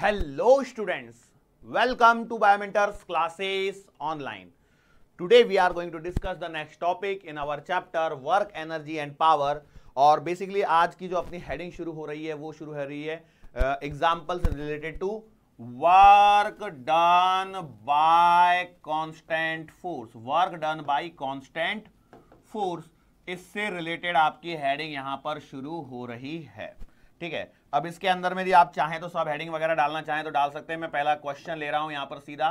Hello students, welcome to Biomentors classes online. Today we are going to discuss the next topic in our chapter work, energy and power. और basically आज की जो अपनी heading शुरू हो रही है वो शुरू हो रही है examples related to work done by constant force. Work done by constant force, इससे रिलेटेड आपकी हेडिंग यहां पर शुरू हो रही है। ठीक है, अब इसके अंदर में यदि आप चाहें तो सब हेडिंग वगैरह डालना चाहें तो डाल सकते हैं। मैं पहला क्वेश्चन ले रहा हूं यहां पर सीधा।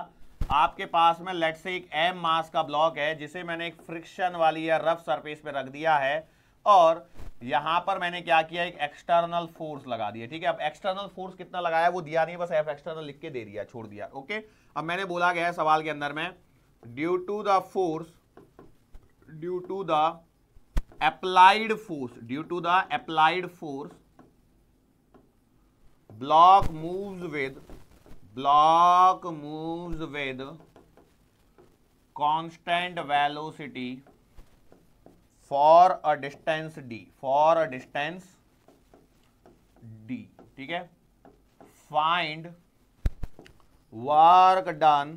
आपके पास में लेट से एक एम मास का ब्लॉक है जिसे मैंने एक फ्रिक्शन वाली या रफ सरफेस पे रख दिया है और यहां पर मैंने क्या किया, एक एक्सटर्नल फोर्स लगा दिया। ठीक है, अब एक्सटर्नल फोर्स कितना लगाया वो दिया नहीं, बस एफ एक्सटर्नल लिख के दे दिया, छोड़ दिया। ओके, अब मैंने बोला गया है सवाल के अंदर में due to the force, due to the applied force, due to the applied force block moves with constant velocity for a distance d, for a distance d। ठीक है, find work done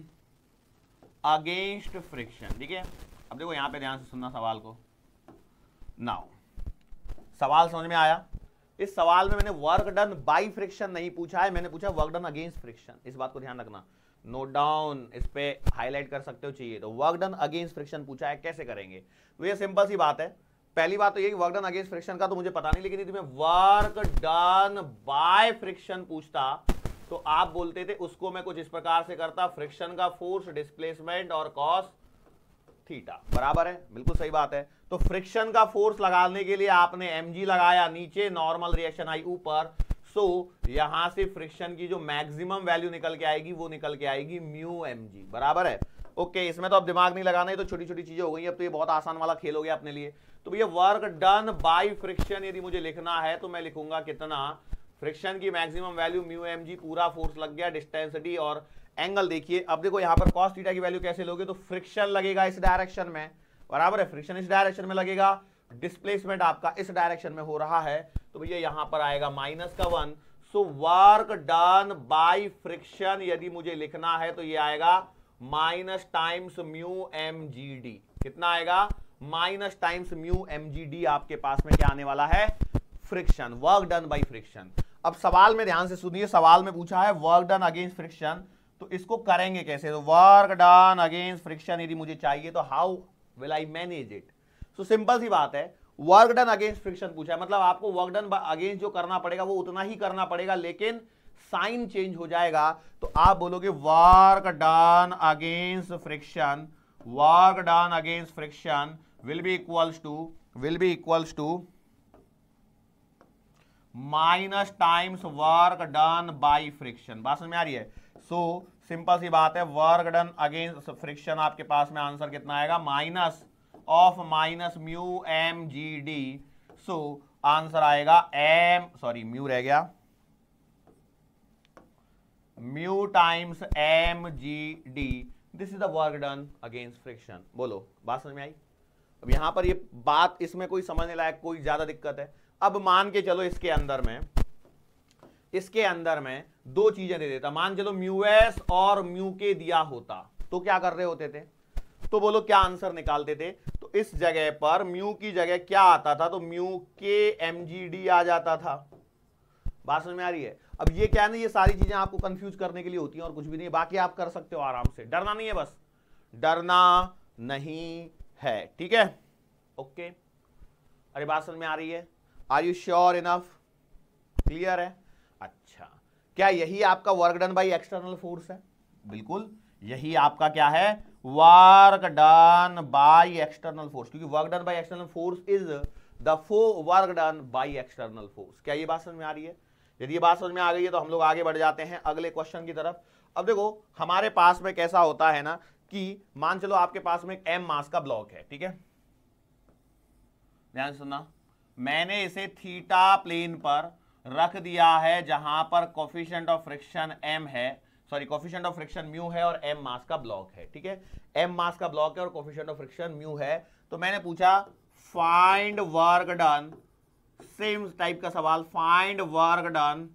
against friction। ठीक है, अब देखो यहां पे ध्यान से सुनना सवाल को। नाउ सवाल समझ में आया? इस सवाल में मैंने वर्क डन बाय फ्रिक्शन नहीं पूछा है, मैंने पूछा वर्क डन अगेंस्ट फ्रिक्शन। इस बात को ध्यान रखना, नोट डाउन, इस पे हाईलाइट कर सकते हो चाहिए तो। वर्क डन अगेंस्ट फ्रिक्शन पूछा है, कैसे करेंगे? तो ये सिंपल सी बात है। पहली बात तो ये वर्क डन अगेंस्ट फ्रिक्शन का तो मुझे पता नहीं, लेकिन यदि मैं वर्क डन बाय फ्रिक्शन पूछता तो आप बोलते थे उसको मैं कुछ इस प्रकार से करता, फ्रिक्शन का फोर्स, डिस्प्लेसमेंट और कॉस थीटा बराबर है। बिल्कुल सही बात है। तो फ्रिक्शन का फोर्स लगाने के लिए आपने mg लगाया नीचे, नॉर्मल रिएक्शन आई ऊपर, सो यहां से फ्रिक्शन की जो मैक्सिमम वैल्यू निकल के आएगी वो निकल के आएगी म्यू mg बराबर है। ओके, इसमें तो अब दिमाग नहीं लगाना, है तो छोटी छोटी चीजें हो गई। अब तो ये बहुत आसान वाला खेल हो गया अपने लिए। तो भैया वर्क डन बाय फ्रिक्शन यदि मुझे लिखना है तो मैं लिखूंगा कितना, फ्रिक्शन की मैक्सिमम वैल्यू म्यू mg, पूरा फोर्स लग गया, डिस्टेंस डी और एंगल देखिए। अब देखो यहां पर cos थीटा की वैल्यू कैसे लोगे, तो फ्रिक्शन लगेगा इस डायरेक्शन में बराबर है, फ्रिक्शन इस डायरेक्शन में लगेगा, डिस्प्लेसमेंट आपका इस डायरेक्शन में हो रहा है, तो भैया यहां पर आएगा -1। सो वर्क डन बाय फ्रिक्शन यदि मुझे लिखना है तो ये आएगा माइनस टाइम्स म्यू mgd। कितना आएगा? माइनस टाइम्स म्यू mgd आपके पास में क्या आने वाला है? Friction, work done by friction. अब सवाल में ध्यान से सुनिए, सवाल में पूछा है वर्क डन अगेंस्ट फ्रिक्शन, तो इसको करेंगे कैसे? तो वर्क डन अगेंस्ट फ्रिक्शन यदि मुझे चाहिए तो how will I manage it? So simple सी बात है, वर्क डन अगेंस्ट फ्रिक्शन पूछा है, मतलब आपको वर्क डन अगेंस्ट जो करना पड़ेगा वो उतना ही करना पड़ेगा, लेकिन साइन चेंज हो जाएगा। तो आप बोलोगे work done against friction, work done against friction will be equals to minus times work done by friction. बात समझ में आ रही है? सो सिंपल सी बात है, वर्क डन अगेंस्ट फ्रिक्शन आपके पास में आंसर कितना आएगा? Minus mu mgd। So answer आएगा म्यू रह गया, mu times mgd। This is the work done against friction. बोलो, बात समझ में आई? अब यहां पर ये बात, इसमें कोई समझने लायक कोई ज्यादा दिक्कत है? अब मान के चलो इसके अंदर में दो चीजें दे देता, मान चलो म्यू एस और म्यू के दिया होता तो क्या कर रहे होते थे? तो बोलो क्या आंसर निकालते थे? तो इस जगह पर म्यू की जगह क्या आता था? तो म्यू के mgd आ जाता था। बात समझ में आ रही है? अब ये क्या नहीं, ये सारी चीजें आपको कंफ्यूज करने के लिए होती हैं और कुछ भी नहीं, बाकी आप कर सकते हो आराम से, डरना नहीं है, बस डरना नहीं है। ठीक है, ओके। अरे बात समझ में आ रही है? Are you sure enough? Clear है? अच्छा, क्या यही आपका work done by external force है? बिल्कुल, यही आपका क्या है? Work done by external force, क्योंकि work done by external force is the work done by external force. क्या ये बात समझ में आ रही है? यदि ये बात समझ में आ गई है तो हम लोग आगे बढ़ जाते हैं अगले क्वेश्चन की तरफ। अब देखो हमारे पास में कैसा होता है ना, कि मान चलो आपके पास में एक एम मास का ब्लॉक है। ठीक है, ध्यान से सुनना, मैंने इसे थीटा प्लेन पर रख दिया है जहां पर कोफिशिएंट ऑफ फ्रिक्शन m है, कोफिशिएंट ऑफ फ्रिक्शन म्यू है और m मास का ब्लॉक है। ठीक है, m मास का ब्लॉक है और कोफिशिएंट ऑफ फ्रिक्शन म्यू है। तो मैंने पूछा find work done, same type का सवाल, find work done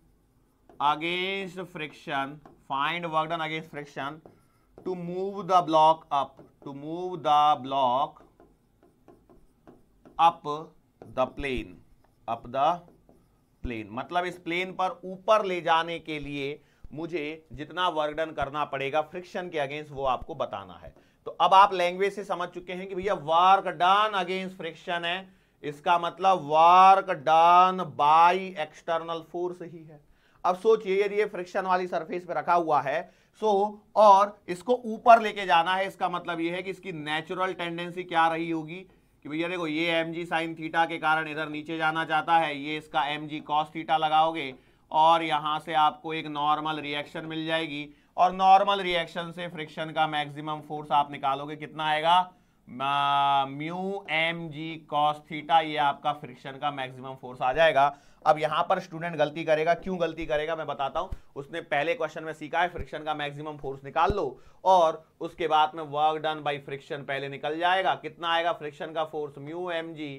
against friction, find work done against friction to move the block up, to move the block up the plane, up the plane, मतलब इस plane पर ऊपर ले जाने के लिए मुझे जितना वर्क डन करना पड़ेगा फ्रिक्शन के अगेंस्ट वो आपको बताना है। तो अब आप लैंग्वेज से समझ चुके हैं कि भैया वर्क डन अगेंस्ट फ्रिक्शन है, इसका मतलब work done by external force ही है। अब सोचिए यदि ये फ्रिक्शन वाली सरफेस पे रखा हुआ है और इसको ऊपर लेके जाना है, इसका मतलब ये है कि इसकी नेचुरल टेंडेंसी क्या रही होगी कि भैया देखो ये mg साइन थीटा के कारण इधर नीचे जाना चाहता है, ये इसका mg कॉस थीटा लगाओगे और यहां से आपको एक नॉर्मल रिएक्शन मिल जाएगी और नॉर्मल रिएक्शन से फ्रिक्शन का मैक्सिमम फोर्स आप निकालोगे, कितना आएगा म्यू mg कॉस थीटा, ये आपका फ्रिक्शन का मैक्सिमम फोर्स आ जाएगा। अब यहां पर स्टूडेंट गलती करेगा, क्यों गलती करेगा मैं बताता हूं। उसने पहले क्वेश्चन में सीखा है फ्रिक्शन का मैक्सिमम फोर्स निकाल लो और उसके बाद में वर्क डन बाय फ्रिक्शन पहले निकल जाएगा, कितना आएगा फ्रिक्शन का force mu mg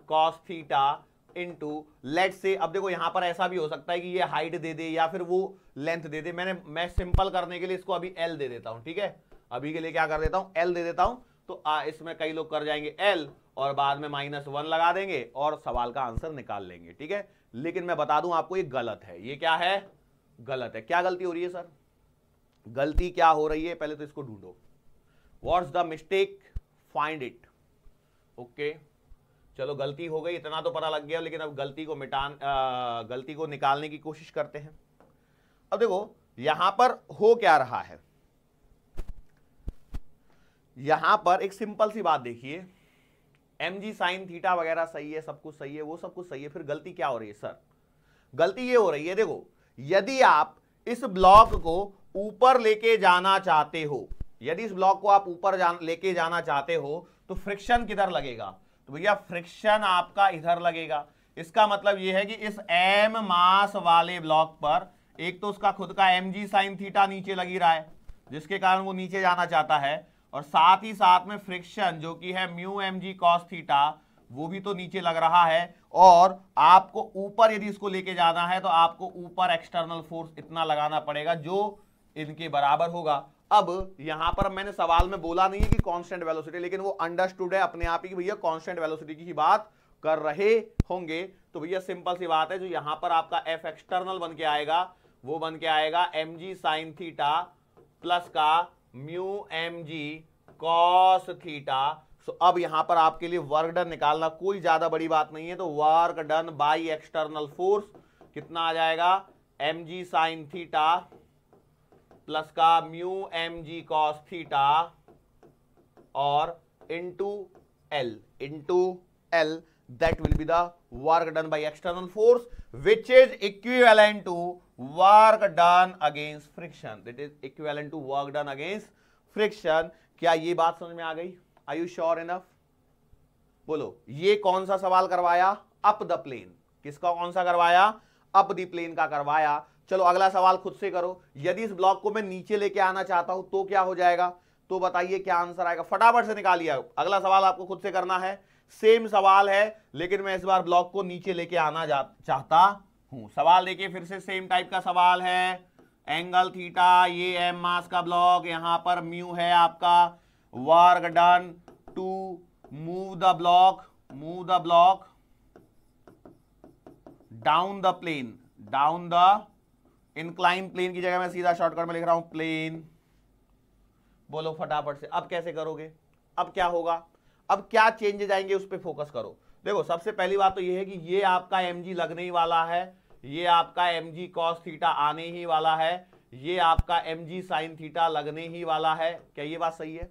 cos theta into लेट से। अब देखो यहां पर ऐसा भी हो सकता है कि ये हाइट दे दे या फिर वो लेंथ दे दे, मैं सिंपल करने के लिए इसको अभी एल दे देता हूं, ठीक है, अभी के लिए क्या कर देता हूं एल दे देता हूं। तो इसमें कई लोग कर जाएंगे एल और बाद में -1 लगा देंगे और सवाल का आंसर निकाल लेंगे, ठीक है। लेकिन मैं बता दूं आपको ये गलत है, ये क्या है गलत है। क्या गलती हो रही है सर, गलती क्या हो रही है पहले तो इसको ढूंढो, what's the mistake, find it. Okay चलो गलती हो गई इतना तो पता लग गया, लेकिन अब गलती को निकालने की कोशिश करते हैं। अब देखो यहां पर हो क्या रहा है, यहां पर एक सिंपल सी बात देखिए, mg साइन थीटा वगैरह सही है, सब कुछ सही है, वो सब कुछ सही है, फिर गलती क्या हो रही है सर, गलती ये हो रही है देखो यदि आप इस ब्लॉक को ऊपर लेके जाना चाहते हो, यदि इस ब्लॉक को आप ऊपर लेके जाना चाहते हो तो फ्रिक्शन किधर लगेगा, तो भैया फ्रिक्शन आपका इधर लगेगा। इसका मतलब यह है कि इस m मास वाले ब्लॉक पर एक तो उसका खुद का mg साइन थीटा नीचे लगी रहा है जिसके कारण वो नीचे जाना चाहता है, और साथ ही साथ में फ्रिक्शन जो कि है म्यू mg कॉस थीटा वो भी तो नीचे लग रहा है, और आपको ऊपर यदि इसको लेके जाना है तो आपको ऊपर एक्सटर्नल फोर्स इतना लगाना पड़ेगा जो इनके बराबर होगा। अब यहां पर मैंने सवाल में बोला नहीं है कि कांस्टेंट वेलोसिटी, लेकिन वो अंडरस्टूड है अपने आप ही कि भैया कांस्टेंट वेलोसिटी की ही बात कर रहे होंगे। तो भैया सिंपल सी बात है, जो यहां पर आपका एफ एक्सटर्नल बन के आएगा वो बन के आएगा mg साइन थीटा प्लस का म्यू mg कॉस थीटा। सो अब यहां पर आपके लिए वर्क डन निकालना कोई ज्यादा बड़ी बात नहीं है, तो work done by external force कितना आ जाएगा mg साइन थीटा प्लस का म्यू mg कॉस थीटा और into L that will be the work done by external force which is equivalent to work done against friction, that is equivalent to work done against friction। क्या ये बात समझ में आ गई, are you sure enough? बोलो ये कौन सा सवाल करवाया, अप द प्लेन, किसका कौन सा करवाया, अप द प्लेन का करवाया। चलो अगला सवाल खुद से करो, यदि इस ब्लॉक को मैं नीचे लेके आना चाहता हूं तो क्या हो जाएगा, तो बताइए क्या आंसर आएगा, फटाफट से निकालिए। अगला सवाल आपको खुद से करना है, सेम सवाल है लेकिन मैं इस बार ब्लॉक को नीचे लेके आना चाहता हूं। सवाल देखिए फिर से सेम टाइप का सवाल है, एंगल थीटा, ये एम मास का ब्लॉक, यहां पर म्यू है आपका, work done to move the block down the plane, down the incline plane की जगह मैं सीधा शॉर्टकट में लिख रहा हूं प्लेन। बोलो फटाफट से अब कैसे करोगे, अब क्या होगा, अब क्या चेंजेस आएंगे उस पर फोकस करो। देखो सबसे पहली बात तो ये है कि ये आपका mg लगने ही वाला है, ये आपका mg cos थीटा आने ही वाला है, ये आपका mg sin थीटा लगने ही वाला है। क्या ये बात सही है?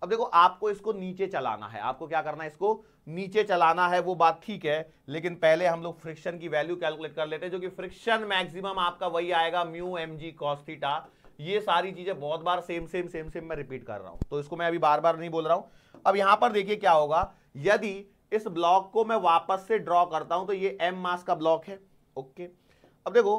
अब देखो आपको इसको नीचे चलाना है, आपको क्या करना है, इसको नीचे चलाना है, वो बात ठीक है, लेकिन पहले हम लोग फ्रिक्शन की वैल्यू कैलकुलेट कर लेते हैं, जो कि फ्रिक्शन मैक्सिमम आपका वही आएगा म्यू mg cos थीटा। ये सारी चीजें बहुत बार सेम मैं रिपीट कर रहा हूं, तो इसको मैं अभी बार बार नहीं बोल रहा हूं। अब यहां पर देखिए क्या होगा, यदि इस ब्लॉक को मैं वापस से ड्रॉ करता हूं तो ये m मास का ब्लॉक है, ओके। अब देखो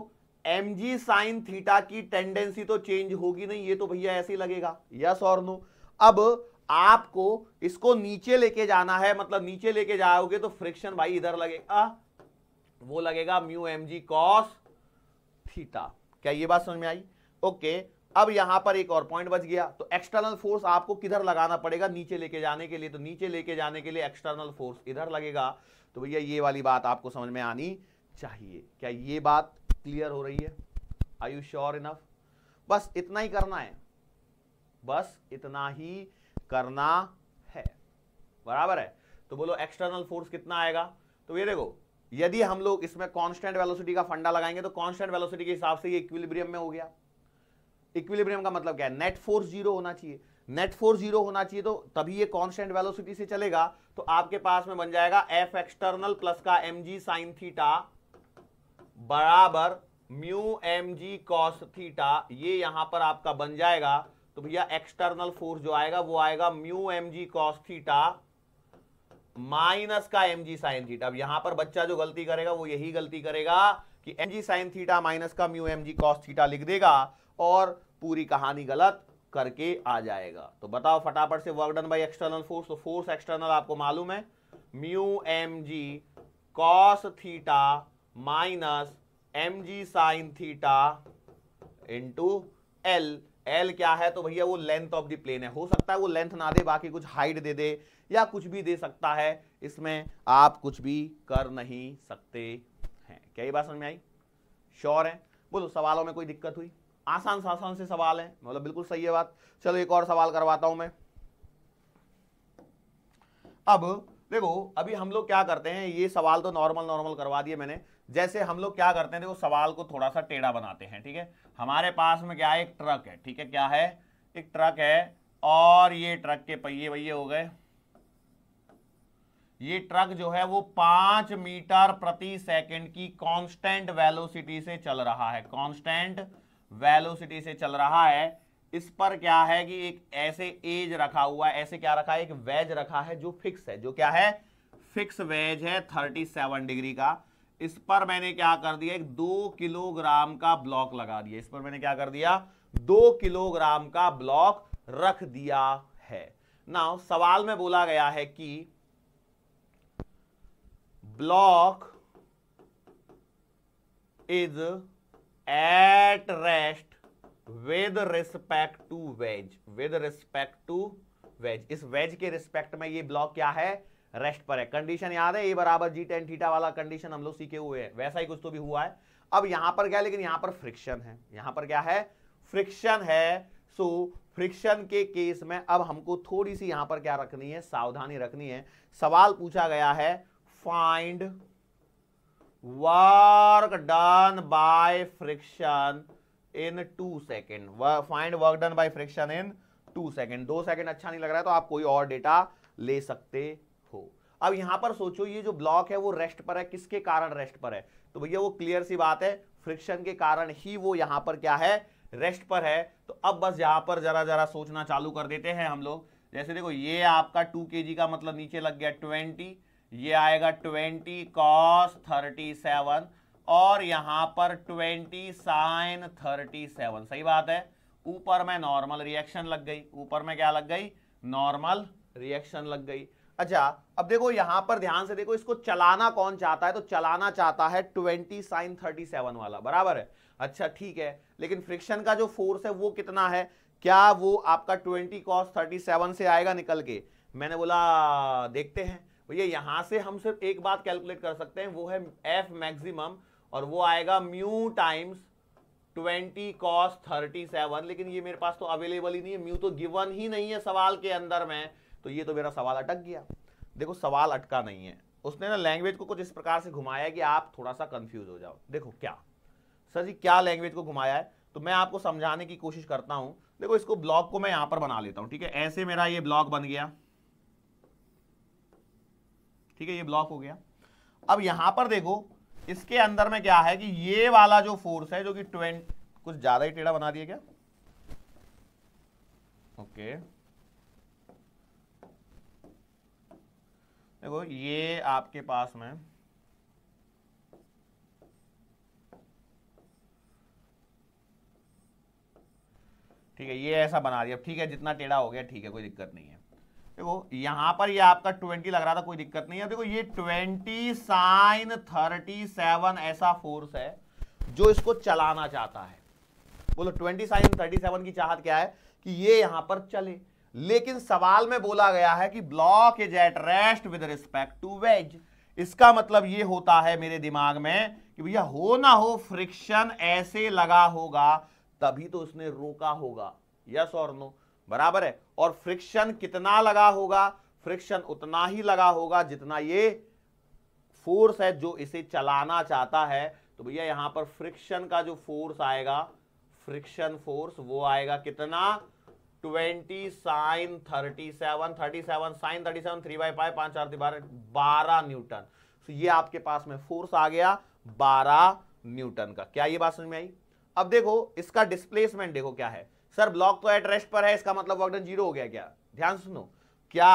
mg साइन थीटा की टेंडेंसी तो चेंज होगी नहीं, ये तो भैया ऐसे ही लगेगा, यस और नो। अब आपको इसको नीचे लेके जाना है, मतलब नीचे लेके जाओगे तो फ्रिक्शन भाई इधर लगेगा, वो लगेगा म्यू mg cos थीटा। क्या ये बात समझ में आई? ओके, अब यहां पर एक और पॉइंट बच गया। तो एक्सटर्नल फोर्स आपको किधर लगाना पड़ेगा? नीचे लेके जाने के लिए। तो नीचे लेके जाने के लिए एक्सटर्नल फोर्स इधर लगेगा। तो भैया ये वाली बात आपको समझ में आनी चाहिए। क्या ये बात क्लियर हो रही है? Are you sure enough? बस इतना ही करना है, बस इतना ही करना है, बराबर है। तो बोलो एक्सटर्नल फोर्स कितना आएगा? तो ये देखो, यदि हम लोग इसमें कांस्टेंट वेलोसिटी का फंडा लगाएंगे तो कांस्टेंट वेलोसिटी के हिसाब से ये इक्विलिब्रियम में हो गया। इक्विलिब्रियम का मतलब क्या है? नेट फोर्स जीरो होना चाहिए। नेट फोर्स जीरो होना चाहिए तो तभी ये कांस्टेंट वेलोसिटी से चलेगा। तो आपके पास में बन जाएगा एफ एक्सटर्नल प्लस का mg साइन थीटा बराबर म्यू mg कॉस थीटा। ये यहां पर आपका बन जाएगा। तो भैया एक्सटर्नल फोर्स जो आएगा वो आएगा mu mg cos theta minus का mg साइन थीटा। अब यहां पर बच्चा जो गलती करेगा वो यही गलती करेगा कि mg साइन थीटा माइनस का म्यू mg कॉस थीटा लिख देगा और पूरी कहानी गलत करके आ जाएगा। तो बताओ फटाफट से, work done by external force. तो फोर्स एक्सटर्नल आपको मालूम है mu mg cos theta minus mg sine theta into L. L क्या है? तो भैया वो लेंथ ऑफ द प्लेन है। हो सकता है वो लेंथ ना दे, बाकी कुछ हाइट दे दे या कुछ भी दे सकता है, इसमें आप कुछ भी कर नहीं सकते हैं। क्या ये बात समझ में आई? श्योर है? बोलो सवालों में कोई दिक्कत हुई? आसान से सवाल है, मतलब बिल्कुल सही है बात। चलो एक और सवाल करवाता हूं मैं। अब देखो, अभी हम लोग क्या करते हैं, ये सवाल तो नॉर्मल करवा दिए मैंने। जैसे हम लोग क्या करते हैं, देखो सवाल को थोड़ा सा टेढ़ा बनाते हैं, ठीक है। हमारे पास में क्या है? एक ट्रक है, ठीक है। क्या है? एक ट्रक है और ये ट्रक के पहिए वहिए हो गए। ये ट्रक जो है वो 5 मीटर प्रति सेकंड की कांस्टेंट वेलोसिटी से चल रहा है। कांस्टेंट वेलोसिटी से चल रहा है। इस पर क्या है कि एक ऐसे एज रखा हुआ है, ऐसे क्या रखा है? एक वेज रखा है जो फिक्स है। जो क्या है? फिक्स वेज है 37 डिग्री का। इस पर मैंने क्या कर दिया? एक 2 किलोग्राम का ब्लॉक लगा दिया। इस पर मैंने क्या कर दिया? 2 किलोग्राम का ब्लॉक रख दिया है। नाउ सवाल में बोला गया है कि block is at rest with respect to wedge. With respect to wedge, इस वेज के रिस्पेक्ट में ये ब्लॉक क्या है? रेस्ट पर है। कंडीशन याद है? ए बराबर जी टेन थीटा वाला कंडीशन हम लोग सीखे हुए हैं, वैसा ही कुछ तो भी हुआ है। अब यहां पर क्या है? लेकिन यहां पर फ्रिक्शन है। यहां पर क्या है? फ्रिक्शन है। सो फ्रिक्शन के केस में अब हमको थोड़ी सी यहां पर क्या रखनी है? सावधानी रखनी है। सवाल पूछा गया है find work done by friction in 2 second. Find work done by friction in 2 second. 2 second अच्छा नहीं लग रहा है तो आप कोई और डेटा ले सकते हो। अब यहां पर सोचो, ये जो ब्लॉक है वो रेस्ट पर है। किसके कारण रेस्ट पर है? तो भैया वो क्लियर सी बात है, फ्रिक्शन के कारण ही वो यहां पर क्या है? रेस्ट पर है। तो अब बस यहां पर जरा सोचना चालू कर देते हैं हम लोग। जैसे देखो, ये आपका 2 kg का मतलब नीचे लग गया 20, ये आएगा 20 cos 37 और यहां पर 20 sin 37। सही बात है। ऊपर में नॉर्मल रिएक्शन लग गई। ऊपर में क्या लग गई? नॉर्मल रिएक्शन लग गई। अच्छा, अब देखो यहां पर ध्यान से देखो, इसको चलाना कौन चाहता है? तो चलाना चाहता है 20 sin 37 वाला, बराबर है। अच्छा ठीक है, लेकिन फ्रिक्शन का जो फोर्स है वो कितना है? क्या वो आपका 20 cos 37 से आएगा निकल के? मैंने बोला देखते हैं भैया। यहां से हम सिर्फ एक बात कैलकुलेट कर सकते हैं, वो है एफ मैक्सिमम, और वो आएगा म्यू टाइम्स 20 cos 37। लेकिन ये मेरे पास तो अवेलेबल ही नहीं है, म्यू तो गिवन ही नहीं है सवाल के अंदर में। तो ये तो मेरा सवाल अटक गया। देखो सवाल अटका नहीं है, उसने ना लैंग्वेज को कुछ इस प्रकार से घुमाया है कि आप थोड़ा सा कंफ्यूज हो जाओ। देखो क्या सर जी, क्या लैंग्वेज को घुमाया है, तो मैं आपको समझाने की कोशिश करता हूं। देखो इसको ब्लॉक को मैं यहां पर बना लेता हूं, ठीक है। ऐसे मेरा ये ब्लॉक बन गया, ठीक है, ये ब्लॉक हो गया। अब यहां पर देखो, इसके अंदर में क्या है कि ये वाला जो फोर्स है, जो कि 20, कुछ ज्यादा ही टेढ़ा बना दिया क्या? ओके, देखो ये आपके पास में ठीक है, ये ऐसा बना दिया, ठीक है, जितना टेढ़ा हो गया ठीक है, कोई दिक्कत नहीं है। देखो यहां पर ये आपका 20 लग रहा था, कोई दिक्कत नहीं है। देखो ये 20 sin 37 ऐसा फोर्स है जो इसको चलाना चाहता है। बोलो 20 sin 37 की चाहत क्या है कि ये यहां पर चले, लेकिन सवाल में बोला गया है कि block is at rest with respect to wedge. इसका मतलब ये होता है मेरे दिमाग में कि भैया हो ना हो फ्रिक्शन ऐसे लगा होगा तभी तो उसने रोका होगा, यस और नो, बराबर है। और फ्रिक्शन कितना लगा होगा, फ्रिक्शन उतना ही लगा होगा जितना ये फोर्स है जो इसे चलाना चाहता है। तो भैया यहां पर फ्रिक्शन का जो फोर्स आएगा, फ्रिक्शन फोर्स वो आएगा कितना, 20 sin 37, 37 sin 37 3/5, 5 4 12 न्यूटन। तो ये आपके पास में फोर्स आ गया 12 न्यूटन का। क्या ये बात समझ में आई? अब देखो इसका डिस्प्लेसमेंट देखो क्या है, सर ब्लॉक तो एट रेस्ट पर है, इसका मतलब वर्क डन जीरो हो गया क्या? ध्यान सुनो, क्या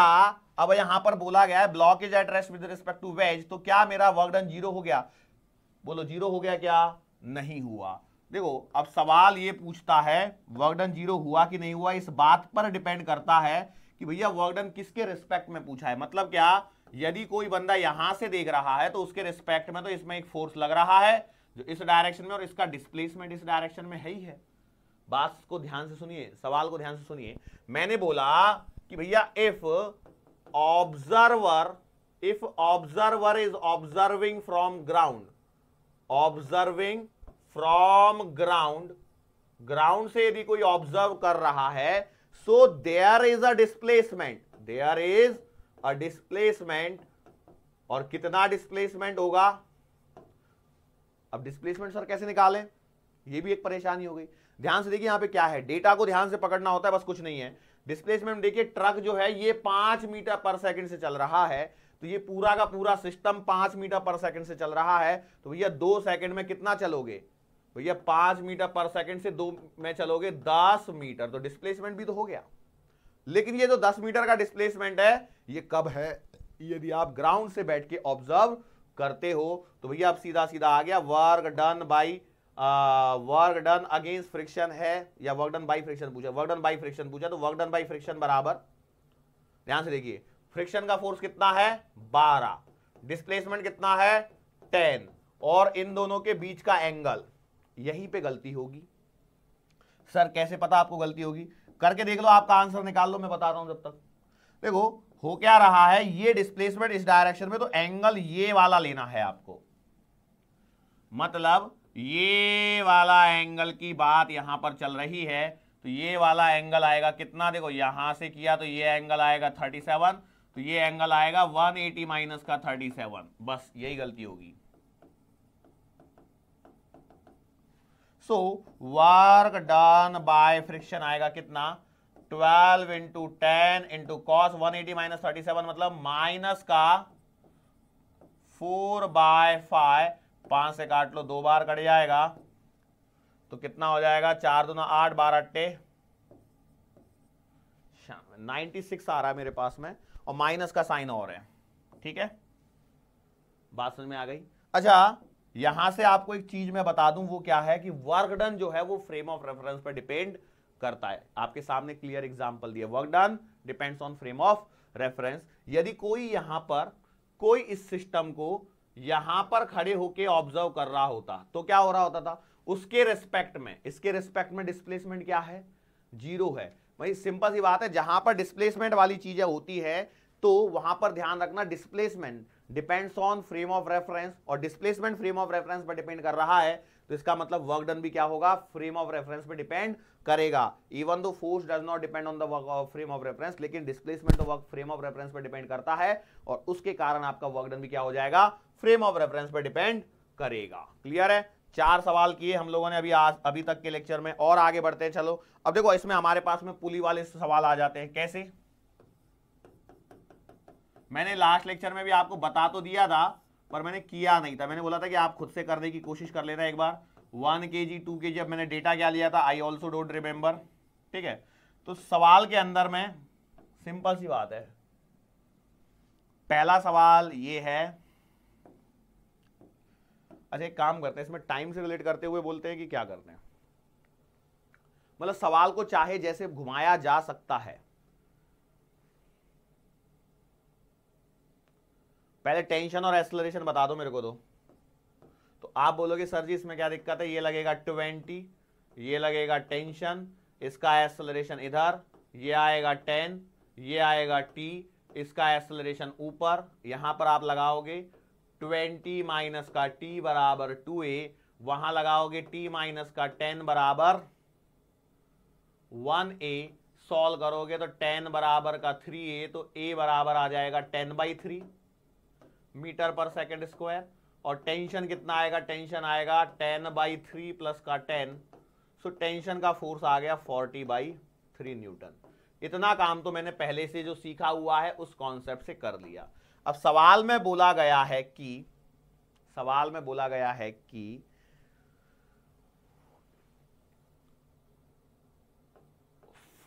अब यहां पर बोला गया है block is at rest with respect to wedge, तो क्या मेरा वर्क डन जीरो हो गया? बोलो जीरो हो गया क्या? नहीं हुआ। देखो अब सवाल ये पूछता है वर्क डन जीरो हुआ कि नहीं हुआ, इस बात पर डिपेंड करता है कि भैया वर्क डन किसके रिस्पेक्ट में पूछा है। मतलब क्या, यदि कोई बंदा यहां से देख रहा है तो उसके रिस्पेक्ट में तो इसमें एक फोर्स लग रहा है जो इस डायरेक्शन में, और इसका डिस्प्लेसमेंट इस डायरेक्शन में है ही है। बात को ध्यान से सुनिए, सवाल को ध्यान से सुनिए। मैंने बोला कि भैया if observer is observing from ground, observing from ground, ground से यदि कोई ऑब्जर्व कर रहा है, so there is a displacement, there is a displacement. और कितना डिस्प्लेसमेंट होगा? अब डिस्प्लेसमेंट सर कैसे निकालें, ये भी एक परेशानी हो गई। ध्यान से देखिए यहां पे क्या है, डेटा को ध्यान से पकड़ना होता है, बस कुछ नहीं है। डिस्प्लेसमेंट देखिए, ट्रक जो है ये 5 मीटर पर सेकंड से चल रहा है, तो ये पूरा का पूरा सिस्टम 5 मीटर पर सेकंड से चल रहा है। तो भैया 2 सेकंड में कितना चलोगे? भैया 5 मीटर पर सेकंड से 2 में चलोगे 10 मीटर, तो डिस्प्लेसमेंट भी तो हो गया। लेकिन ये जो 10 मीटर का डिस्प्लेसमेंट है ये कब है? यदि आप ग्राउंड से बैठ के ऑब्जर्व करते हो। तो भैया अब सीधा सीधा आ गया work done by work done against friction है, या वर्क डन बाई फ्रिक्शन पूछा, वर्क डन बाई फ्रिक्शन पूछा, तो वर्क डन बाई फ्रिक्शन बराबर, ध्यान से देखिए, फ्रिक्शन का फोर्स कितना है 12, डिस्प्लेसमेंट कितना है 10, और इन दोनों के बीच का एंगल, यहीं पे गलती होगी। सर कैसे पता आपको गलती होगी? करके देख लो, आपका आंसर निकाल लो, मैं बता रहा हूं जब तक। देखो हो क्या रहा है, ये डिस्प्लेसमेंट इस डायरेक्शन में, तो एंगल ये वाला लेना है आपको, मतलब ये वाला एंगल की बात यहां पर चल रही है। तो ये वाला एंगल आएगा कितना, देखो यहां से किया तो ये एंगल आएगा 37, तो ये एंगल आएगा 180 माइनस का 37, बस यही गलती होगी। सो वर्क डन बाय फ्रिक्शन आएगा कितना, 12 इंटू 10 इंटू कॉस 180 माइनस 37, मतलब माइनस का 4/5, 5 से काट लो, 2 बार कट जाएगा, तो कितना हो जाएगा, 4 दूना 8, 12 अट्टे 96 आ रहा है मेरे पास में, और माइनस का साइन और है, ठीक है, बात समझ में आ गई। अच्छा यहां से आपको एक चीज मैं बता दूं, वो क्या है कि वर्क डन जो है वो फ्रेम ऑफ रेफरेंस पर डिपेंड करता है। आपके सामने क्लियर एग्जांपल दिया, work done depends on frame of reference. यदि कोई यहां पर, कोई इस सिस्टम को यहां पर खड़े होके ऑब्जर्व कर रहा होता तो क्या हो रहा होता था, उसके रिस्पेक्ट में, इसके रिस्पेक्ट में डिस्प्लेसमेंट क्या है, जीरो है। वही सिंपल सी बात है, जहां पर डिस्प्लेसमेंट वाली चीजें होती है तो वहां पर ध्यान रखना displacement depends on frame of reference, और डिस्प्लेसमेंट फ्रेम ऑफ रेफरेंस पर डिपेंड कर रहा है, तो इसका मतलब वर्क डन भी क्या होगा, फ्रेम ऑफ रेफरेंस पे डिपेंड करेगा। Even though force does not depend on the work of frame of reference, लेकिन डिस्प्लेसमेंट तो वर्क फ्रेम ऑफ रेफरेंस पे डिपेंड करता है, और उसके कारण आपका वर्क डन भी क्या हो जाएगा, फ्रेम ऑफ रेफरेंस पे डिपेंड करेगा। क्लियर है? 4 सवाल किए हम लोगों ने अभी तक के लेक्चर में, और आगे बढ़ते हैं। चलो अब देखो इसमें हमारे पास में पुली वाले सवाल आ जाते हैं। कैसे? मैंने लास्ट लेक्चर में भी आपको बता तो दिया था, पर मैंने किया नहीं था। मैंने बोला था कि आप खुद से करने की कोशिश कर लेना एक बार। 1 kg 2 kg, अब मैंने डेटा क्या लिया था, आई ऑल्सो डोंट रिमेंबर, ठीक है। तो सवाल के अंदर में सिंपल सी बात है, पहला सवाल ये है, अच्छा एक काम करते हैं, इसमें टाइम से रिलेट करते हुए बोलते हैं कि क्या करते हैं, मतलब सवाल को चाहे जैसे घुमाया जा सकता है। पहले टेंशन और एक्सेलरेशन बता दो मेरे को, तो आप बोलोगे सर जी इसमें क्या दिक्कत है, ये लगेगा 20, ये लगेगा टेंशन, इसका एक्सेलरेशन इधर, ये आएगा 10, ये आएगा t, इसका एक्सेलरेशन ऊपर, यहां पर आप लगाओगे 20 माइनस का t बराबर 2a, वहां लगाओगे t माइनस का 10 बराबर 1a, सॉल्व करोगे तो 10 बराबर का 3a, तो a बराबर आ जाएगा 10/3 मीटर पर सेकंड स्क्वायर। और टेंशन कितना आएगा, टेंशन आएगा 10/3 प्लस का 10, सो टेंशन का फोर्स आ गया 40/3 न्यूटन। इतना काम तो मैंने पहले से जो सीखा हुआ है उस कॉन्सेप्ट से कर लिया। अब सवाल में बोला गया है कि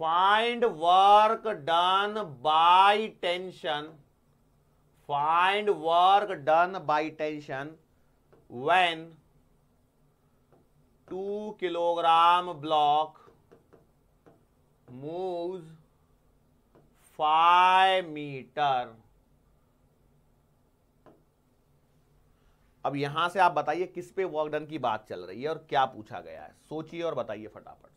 find work done by tension when 2 kilogram block moves 5 metre. अब यहां से आप बताइए किस पे वर्क डन की बात चल रही है और क्या पूछा गया है, सोचिए और बताइए फटाफट।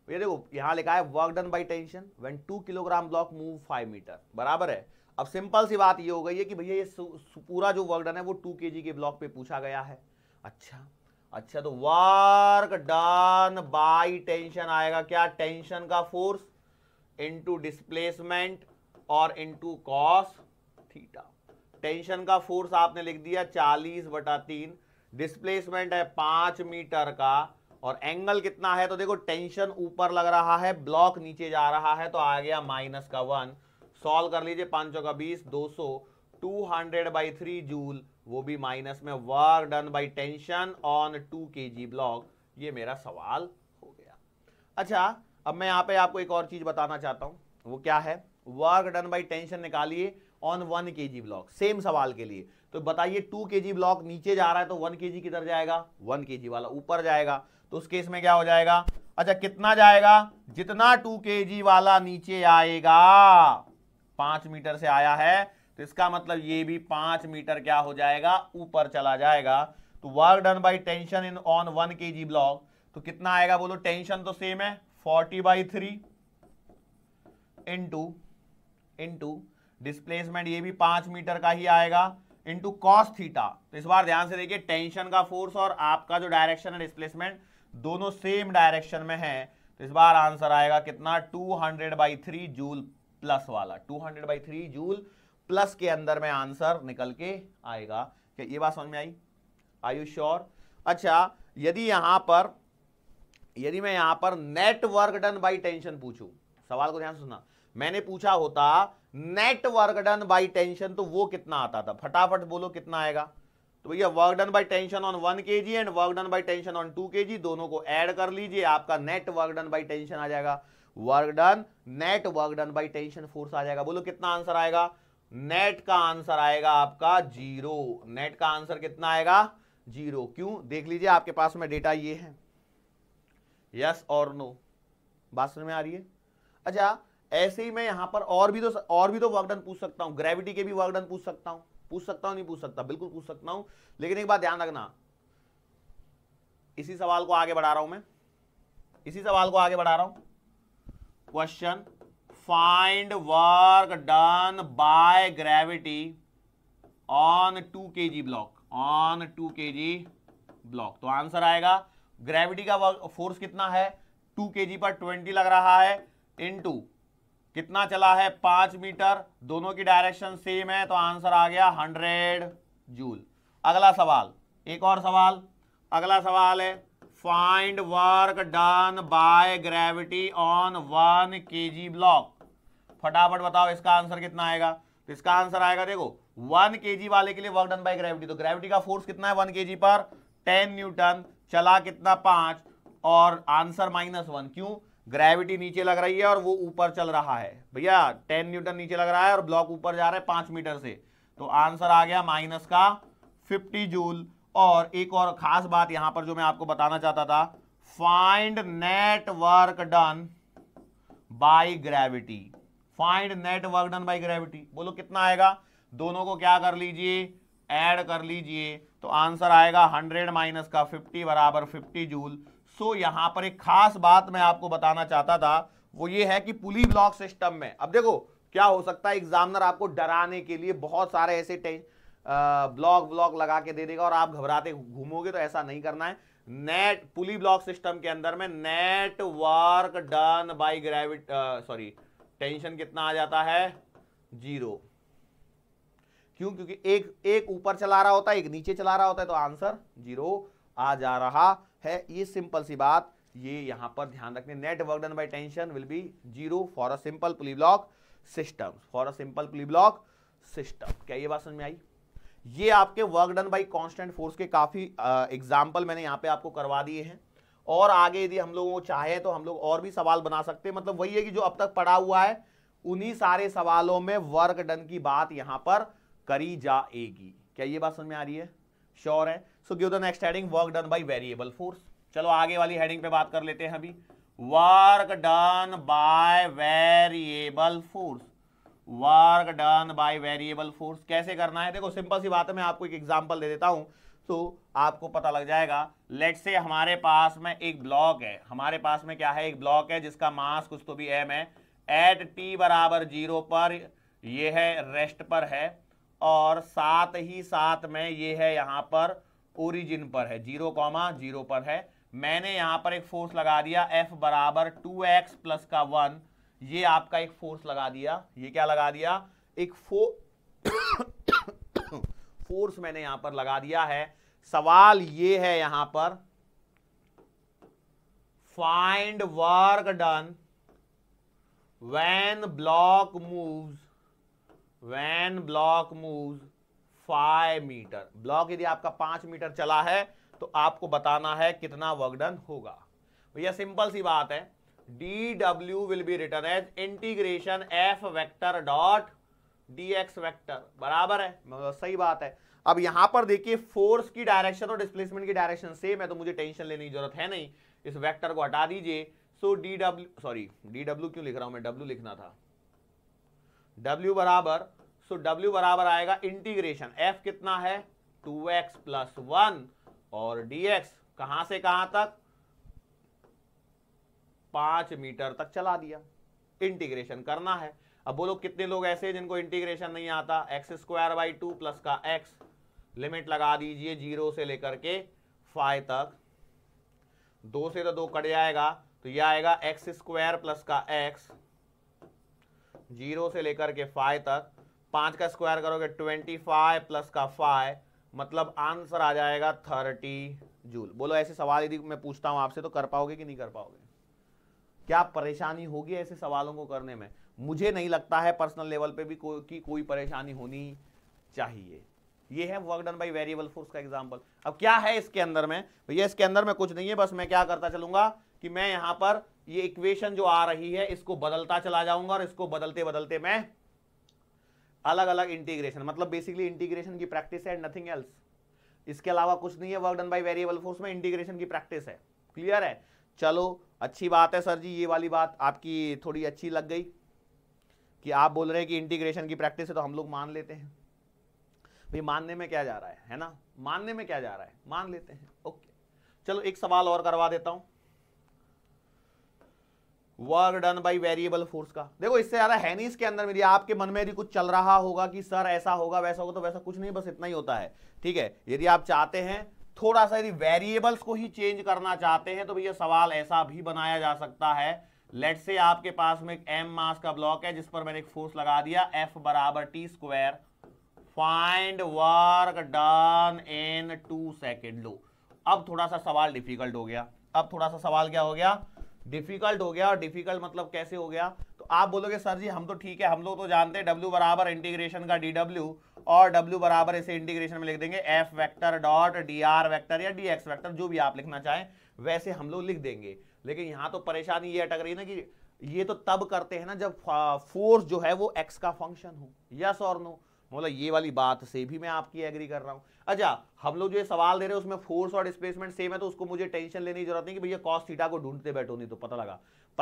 ये देखो यहां लिखा है work done by tension when 2 kilogram block move 5 metre, बराबर है। अब सिंपल सी बात ये हो गई है कि भैया ये पूरा जो वर्क डन है वो 2 kg के ब्लॉक पे पूछा गया है। अच्छा तो वर्क डन बाय टेंशन आएगा क्या, टेंशन का फोर्स इनटू डिस्प्लेसमेंट और इनटू कॉस थीटा। टेंशन का फोर्स आपने लिख दिया 40/3, डिस्प्लेसमेंट है 5 मीटर का, और एंगल कितना है तो देखो टेंशन ऊपर लग रहा है, ब्लॉक नीचे जा रहा है, तो आ गया -1। सॉल्व कर लीजिए, 5 का 20, 200, 200/3 जूल, वो भी माइनस में। Work done by tension on 2 kg block, ये मेरा सवाल हो गया। अच्छा अब मैं यहाँ पे आपको एक और चीज बताना चाहता हूं, वो क्या है, वर्क डन बाय टेंशन निकालिए ऑन 1 kg ब्लॉक, सेम सवाल के लिए। तो बताइए 2 kg ब्लॉक नीचे जा रहा है तो 1 kg किधर जाएगा, 1 kg वाला ऊपर जाएगा, तो उस केस में क्या हो जाएगा, अच्छा कितना जाएगा, जितना 2 kg वाला नीचे आएगा, 5 मीटर से आया है तो इसका मतलब ये भी 5 मीटर क्या हो जाएगा, ऊपर चला जाएगा। तो work done by tension in on 1 kg block, तो कितना आएगा बोलो, टेंशन तो सेम है 40/3 इंटू डिस्प्लेसमेंट, ये भी 5 मीटर का ही आएगा, इंटू कॉस थीटा। तो इस बार ध्यान से देखिए, टेंशन का फोर्स और आपका जो डायरेक्शन है डिस्प्लेसमेंट दोनों सेम डायरेक्शन में है, तो इस बार आंसर आएगा कितना, 200/3 जूल प्लस वाला, 200/3 जूल प्लस के अंदर में आंसर निकल के आएगा। क्या ये बात समझ में आई, आर यू श्योर? अच्छा यदि मैं यहां पर net work done by tension पूछूं, सवाल को ध्यान से सुनना, मैंने पूछा होता net work done by tension तो वो कितना आता था, फटाफट बोलो कितना आएगा। तो भैया work done by tension on 1 kg and work done by tension on 2 kg, दोनों को ऐड कर लीजिए, आपका net work done by tension आ जाएगा। Net work done by tension force आ जाएगा, बोलो कितना आंसर आएगा, नेट का आंसर आएगा आपका 0। नेट का आंसर कितना आएगा, 0। क्यों, देख लीजिए आपके पास में डेटा ये है, यस और नो, बात समझ में आ रही है? अच्छा ऐसे ही मैं यहां पर और भी तो वर्क डन पूछ सकता हूं, ग्रेविटी के भी वर्क डन पूछ सकता हूं नहीं पूछ सकता, बिल्कुल पूछ सकता हूं, लेकिन एक बात ध्यान रखना, इसी सवाल को आगे बढ़ा रहा हूं question, find work done by gravity on 2 kg block, तो आंसर आएगा ग्रेविटी का फोर्स कितना है, 2 kg पर 20 लग रहा है, इनटू कितना चला है 5 मीटर, दोनों की डायरेक्शन सेम है, तो आंसर आ गया 100 जूल। अगला सवाल, एक और सवाल, अगला सवाल है find work done by gravity on 1 kg block, फटाफट बताओ इसका आंसर कितना आएगा। तो इसका आंसर आएगा, देखो 1 kg वाले के लिए वर्क डन बाय ग्रेविटी, तो ग्रेविटी का फोर्स कितना है 1 kg पर, 10 न्यूटन, चला कितना 5, और आंसर -1, क्यों, ग्रेविटी नीचे लग रही है और वो ऊपर चल रहा है, भैया 10 न्यूटन नीचे लग रहा है और ब्लॉक ऊपर जा रहा है 5 मीटर से, तो आंसर आ गया -50 जूल। और एक और खास बात यहां पर जो मैं आपको बताना चाहता था, find net work done by gravity, बोलो कितना आएगा, दोनों को क्या कर लीजिए, ऐड कर लीजिए, तो आंसर आएगा 100 - 50 बराबर 50 जूल। सो यहां पर एक खास बात मैं आपको बताना चाहता था, वो ये है कि पुली ब्लॉक सिस्टम में अब देखो क्या हो सकता है, एग्जामिनर आपको डराने के लिए बहुत सारे ऐसे ब्लॉक लगा के दे देगा और आप घबराते घूमोगे, तो ऐसा नहीं करना है। नेट पुली ब्लॉक सिस्टम के अंदर में net work done by gravity tension कितना आ जाता है, 0। क्यों? क्योंकि एक ऊपर चला रहा होता है, एक नीचे चला रहा होता है, तो आंसर 0 आ जा रहा है। ये सिंपल सी बात, ये यहां पर ध्यान रखने, net work done by tension will be 0 for a simple pulley block system, for a simple pulley block system. क्या ये बात समझ में आई? ये आपके work done by constant force के काफी एग्जांपल मैंने यहां पे आपको करवा दिए हैं, और आगे यदि हम लोग चाहे तो हम लोग और भी सवाल बना सकते हैं। मतलब वही है कि जो अब तक पढ़ा हुआ है उन्हीं सारे सवालों में वर्क डन की बात यहां पर करी जाएगी। क्या ये बात समझ में आ रही है? श्योर है? So give the next heading, work done by variable force. चलो आगे वाली हेडिंग पे बात कर लेते हैं अभी, work done by variable force. Work done by variable force कैसे करना है? देखो सिंपल सी बात है, मैं आपको एक एग्जांपल दे देता हूं तो आपको पता लग जाएगा। लेट्स से हमारे पास में एक ब्लॉक है, हमारे पास में क्या है, एक ब्लॉक है जिसका मास कुछ तो भी m है, एट t बराबर 0 पर ये है रेस्ट पर है, और साथ ही साथ में ये है यहां पर ओरिजिन पर है, 0,0 पर है। मैंने यहां पर एक फोर्स लगा दिया F बराबर 2x प्लस का 1, ये आपका एक फोर्स लगा दिया। ये क्या लगा दिया? एक फोर्स मैंने यहां पर लगा दिया है। सवाल ये है यहां पर, find work done when block moves 5 metre. Block यदि आपका 5 मीटर चला है तो आपको बताना है कितना वर्क डन होगा। भैया सिंपल सी बात है, dw will be written as integration f vector dot dx vector, बराबर है, मतलब सही बात है। अब यहां पर देखिए फोर्स की डायरेक्शन और डिस्प्लेसमेंट की डायरेक्शन सेम है, तो मुझे टेंशन लेने की जरूरत है नहीं, इस वेक्टर को हटा दीजिए। सो dw क्यों लिख रहा हूं मैं, w लिखना था, w बराबर, सो w बराबर आएगा इंटीग्रेशन f कितना है 2x प्लस 1 और dx कहां से कहां तक, 5 मीटर तक चला दिया, इंटीग्रेशन करना है। अब बोलो कितने लोग ऐसे जिनको इंटीग्रेशन नहीं आता, x² 2 प्लस का x, लिमिट लगा दीजिए 0 से लेकर के 5 तक, 2 से तो 2 कट जाएगा, तो यह आएगा x² प्लस का x, 0 से लेकर के 5 तक, 5 का स्क्वायर करोगे 25 प्लस का 5, मतलब आंसर आ जाएगा 30 जूल। बोलो ऐसे सवाल यदि मैं पूछता हूं आपसे तो कर पाओगे कि नहीं कर पाओगे? क्या परेशानी होगी ऐसे सवालों को करने में? मुझे नहीं लगता है पर्सनल लेवल पे भी कोई परेशानी होनी चाहिए। ये है work done by variable force का एग्जांपल। अब क्या है इसके अंदर में? भैया इसके अंदर में कुछ नहीं है, बस मैं क्या करता चलूंगा कि मैं यहां पर ये इक्वेशन जो आ रही है इसको बदलता चला जाऊंगा, और इसको बदलते बदलते मैं अलग अलग इंटीग्रेशन, मतलब बेसिकली इंटीग्रेशन की प्रैक्टिस है, नथिंग एल्स। इसके अलावा कुछ नहीं है work done by variable force में, इंटीग्रेशन की प्रैक्टिस है। क्लियर है? चलो अच्छी बात है सर जी, ये वाली बात आपकी थोड़ी अच्छी लग गई कि आप बोल रहे हैं कि इंटीग्रेशन की प्रैक्टिस है, तो हम लोग मान लेते हैं। भाई मानने में क्या जा रहा है ना, मानने में क्या जा रहा है, मान लेते हैं। ओके चलो एक सवाल और करवा देता हूं, work done by variable force का। देखो इससे ज्यादा है नहीं इसके अंदर, मेरी आपके मन में यदि कुछ चल रहा होगा कि सर ऐसा होगा वैसा होगा, तो वैसा कुछ नहीं, बस इतना ही होता है। ठीक है, यदि आप चाहते हैं थोड़ा सा, यदि वेरिएबल्स को ही चेंज करना चाहते हैं, तो भैया सवाल ऐसा भी बनाया जा सकता है। लेट्स से आपके पास में एक m मास का ब्लॉक है जिस पर मैंने एक फोर्स लगा दिया F बराबर t², find work done in 2 second. लो अब थोड़ा सा सवाल डिफिकल्ट हो गया, अब थोड़ा सा सवाल क्या हो गया, डिफिकल्ट हो गया। और डिफिकल्ट मतलब कैसे हो गया, तो आप बोलोगे सर जी हम तो ठीक है, हम लोग तो जानते हैं w बराबर इंटीग्रेशन का dw, और w बराबर इसे इंटीग्रेशन में लिख देंगे f vector dot dr vector या dx वेक्टर, जो भी आप लिखना चाहें वैसे हम लोग लिख देंगे। लेकिन यहां तो परेशानी ये अटक रही है ना कि ये तो तब करते हैं ना जब फोर्स जो है वो x का फंक्शन हो, यस और नो। मतलब ये वाली बात से भी मैं आपकी एग्री कर रहा हूं। अच्छा हम लोग जो ये सवाल दे रहे हैं उसमें फोर्स और डिस्प्लेसमेंट सेम है, तो उसको मुझे टेंशन लेने की जरूरत नहीं कि भैया कॉस थीटा को ढूंढते बैठो, नहीं तो पता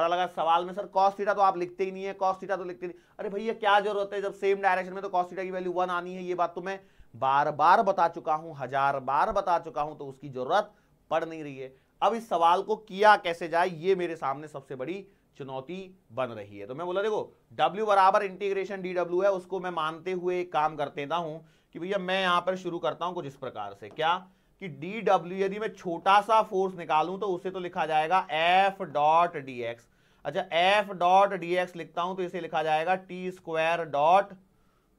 लगा सवाल में सर कॉस थीटा तो आप लिखते ही नहीं है, कॉस थीटा तो लिखते नहीं। अरे भैया क्या जरूरत है, जब सेम डायरेक्शन में तो कॉस थीटा की वैल्यू 1 आनी है। ये बात तो मैं बार बार बता चुका हूं, 1000 बार बता चुका हूं, तो उसकी जरूरत पड़ नहीं रही है। अब इस सवाल को किया कैसे जाए, ये मेरे सामने सबसे बड़ी चुनौती बन रही है। तो मैं बोला देखो W बराबर इंटीग्रेशन DW है, उसको मैं मानते हुए एक काम कर देता हूं कि भैया मैं यहां पर शुरू करता हूं कुछ इस प्रकार से, क्या कि DW यदि मैं छोटा सा फोर्स निकालूं तो उसे तो लिखा जाएगा F डॉट dx। अच्छा F डॉट dx लिखता हूं तो इसे लिखा जाएगा T स्क्वायर डॉट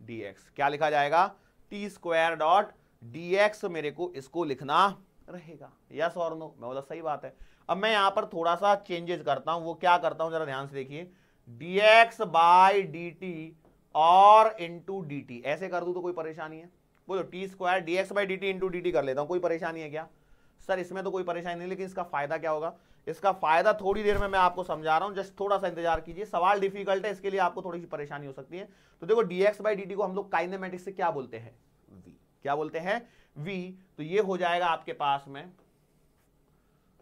dx। क्या लिखा जाएगा? T square dot dx। मेरे को इसको लिखना रहेगा, यस और नो? मैं बोला सही बात है। अब मैं यहां पर थोड़ा सा चेंजेस करता हूं, वो क्या करता हूं जरा ध्यान से देखिए, dx बाई dt और इंटू dt ऐसे कर दूं तो कोई परेशानी है? बोलो T square dx by dt into dt कर लेता हूं, कोई परेशानी है क्या? सर इसमें तो कोई परेशानी नहीं, लेकिन इसका फायदा क्या होगा? इसका फायदा थोड़ी देर में मैं आपको समझा रहा हूं, जस्ट थोड़ा सा इंतजार कीजिए। सवाल डिफिकल्ट है, इसके लिए आपको थोड़ी सी परेशानी हो सकती है। तो देखो dx बाई dt को हम लोग काइनेमेटिक्स से क्या बोलते हैं? v। क्या बोलते हैं? v। तो ये हो जाएगा आपके पास में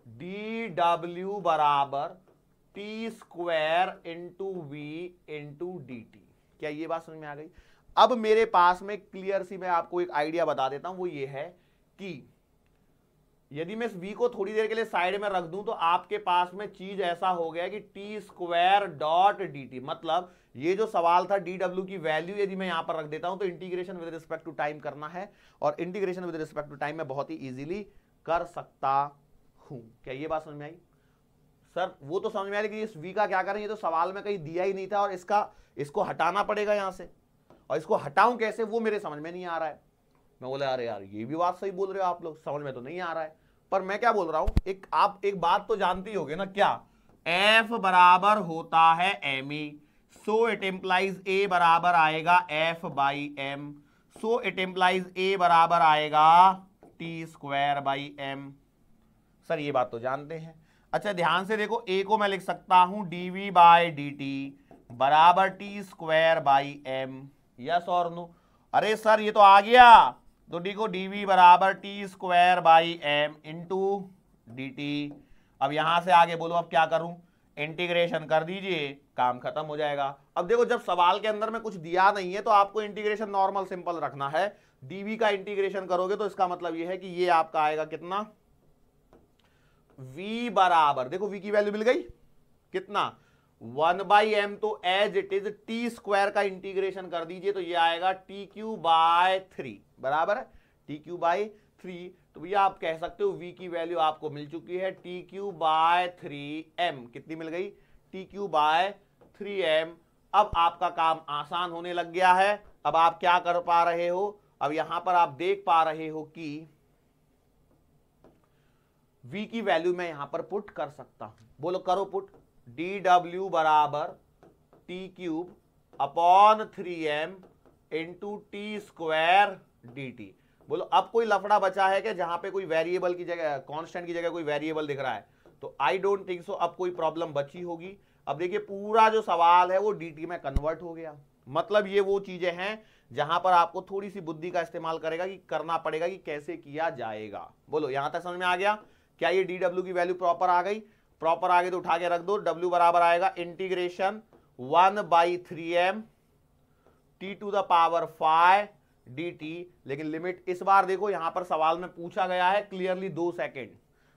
dw बराबर T square into V into D T. क्या ये बात समझ में आ गई? अब मेरे पास में क्लियर सी मैं आपको एक आइडिया बता देता हूं, वो ये है कि यदि मैं इस v को थोड़ी देर के लिए साइड में रख दूं तो आपके पास में चीज ऐसा हो गया कि T square dot D T, मतलब ये जो सवाल था dw की वैल्यू यदि मैं यहां पर रख देता हूं तो integration with respect to time करना है, और integration with respect to time मैं बहुत ही इजीली कर सकता हूं। क्या ये बात समझ में आई? सर वो तो समझ में आया, लेकिन इस v का क्या करें? ये तो सवाल में कहीं दिया ही नहीं था, और इसको हटाना पड़ेगा यहां से, और इसको हटाऊं कैसे वो मेरे समझ में नहीं आ रहा है। मैं बोला अरे यार ये भी बात सही बोल रहे हो आप लोग, समझ में तो नहीं आ रहा है। पर मैं क्या बोल रहा हूं, आप एक बात तो जानती होगे ना, क्या F बराबर होता है me, so it implies A बराबर आएगा F by m, so it implies A बराबर आएगा T square by m। Sir ये बात तो जानते हैं। अच्छा ध्यान से देखो, A को मैं लिख सकता हूं dv बाई dt बराबर T square by m, yes और नो? अरे सर ये तो आ गया, तो डी को dv बराबर T square by M into D T. अब यहां से आगे बोलो अब क्या करूं? इंटीग्रेशन कर दीजिए, काम खत्म हो जाएगा। अब देखो जब सवाल के अंदर में कुछ दिया नहीं है तो आपको इंटीग्रेशन नॉर्मल सिंपल रखना है। dv का इंटीग्रेशन करोगे तो इसका मतलब यह है कि ये आपका आएगा कितना? v बराबर, देखो v की वैल्यू मिल गई कितना? 1/m, तो as it is T square का इंटीग्रेशन कर दीजिए तो ये आएगा टी क्यू बाय 3 बराबर है टी क्यू बाय 3। तो भैया आप कह सकते हो v की वैल्यू आपको मिल चुकी है टी क्यू बाय 3m। कितनी मिल गई? T cube by 3m। अब आपका काम आसान होने लग गया है। अब आप क्या कर पा रहे हो? अब यहां पर आप देख पा रहे हो कि v की वैल्यू मैं यहां पर पुट कर सकता हूं। बोलो करो पुट। dw बराबर T cube upon 3m into T square D T. बोलो अब कोई लफड़ा बचा है क्या जहां पे कोई वेरिएबल की जगह, कांस्टेंट की जगह कोई वेरिएबल दिख रहा है? तो आई डोंट थिंक सो अब कोई प्रॉब्लम बची होगी। अब देखिए पूरा जो सवाल है वो dt में कन्वर्ट हो गया। मतलब ये वो चीजें हैं जहां पर आपको थोड़ी सी बुद्धि का इस्तेमाल करेगा कि करना पड़ेगा कि कैसे किया जाएगा। बोलो यहां तक समझ में आ गया? क्या ये dw की वैल्यू प्रॉपर आ गई? प्रॉपर आ गई तो उठा के रख दो। w बराबर आएगा integration 1/3m t to the power 5 dt। लेकिन लिमिट इस बार देखो यहां पर सवाल में पूछा गया है क्लियरली 2 सेकेंड,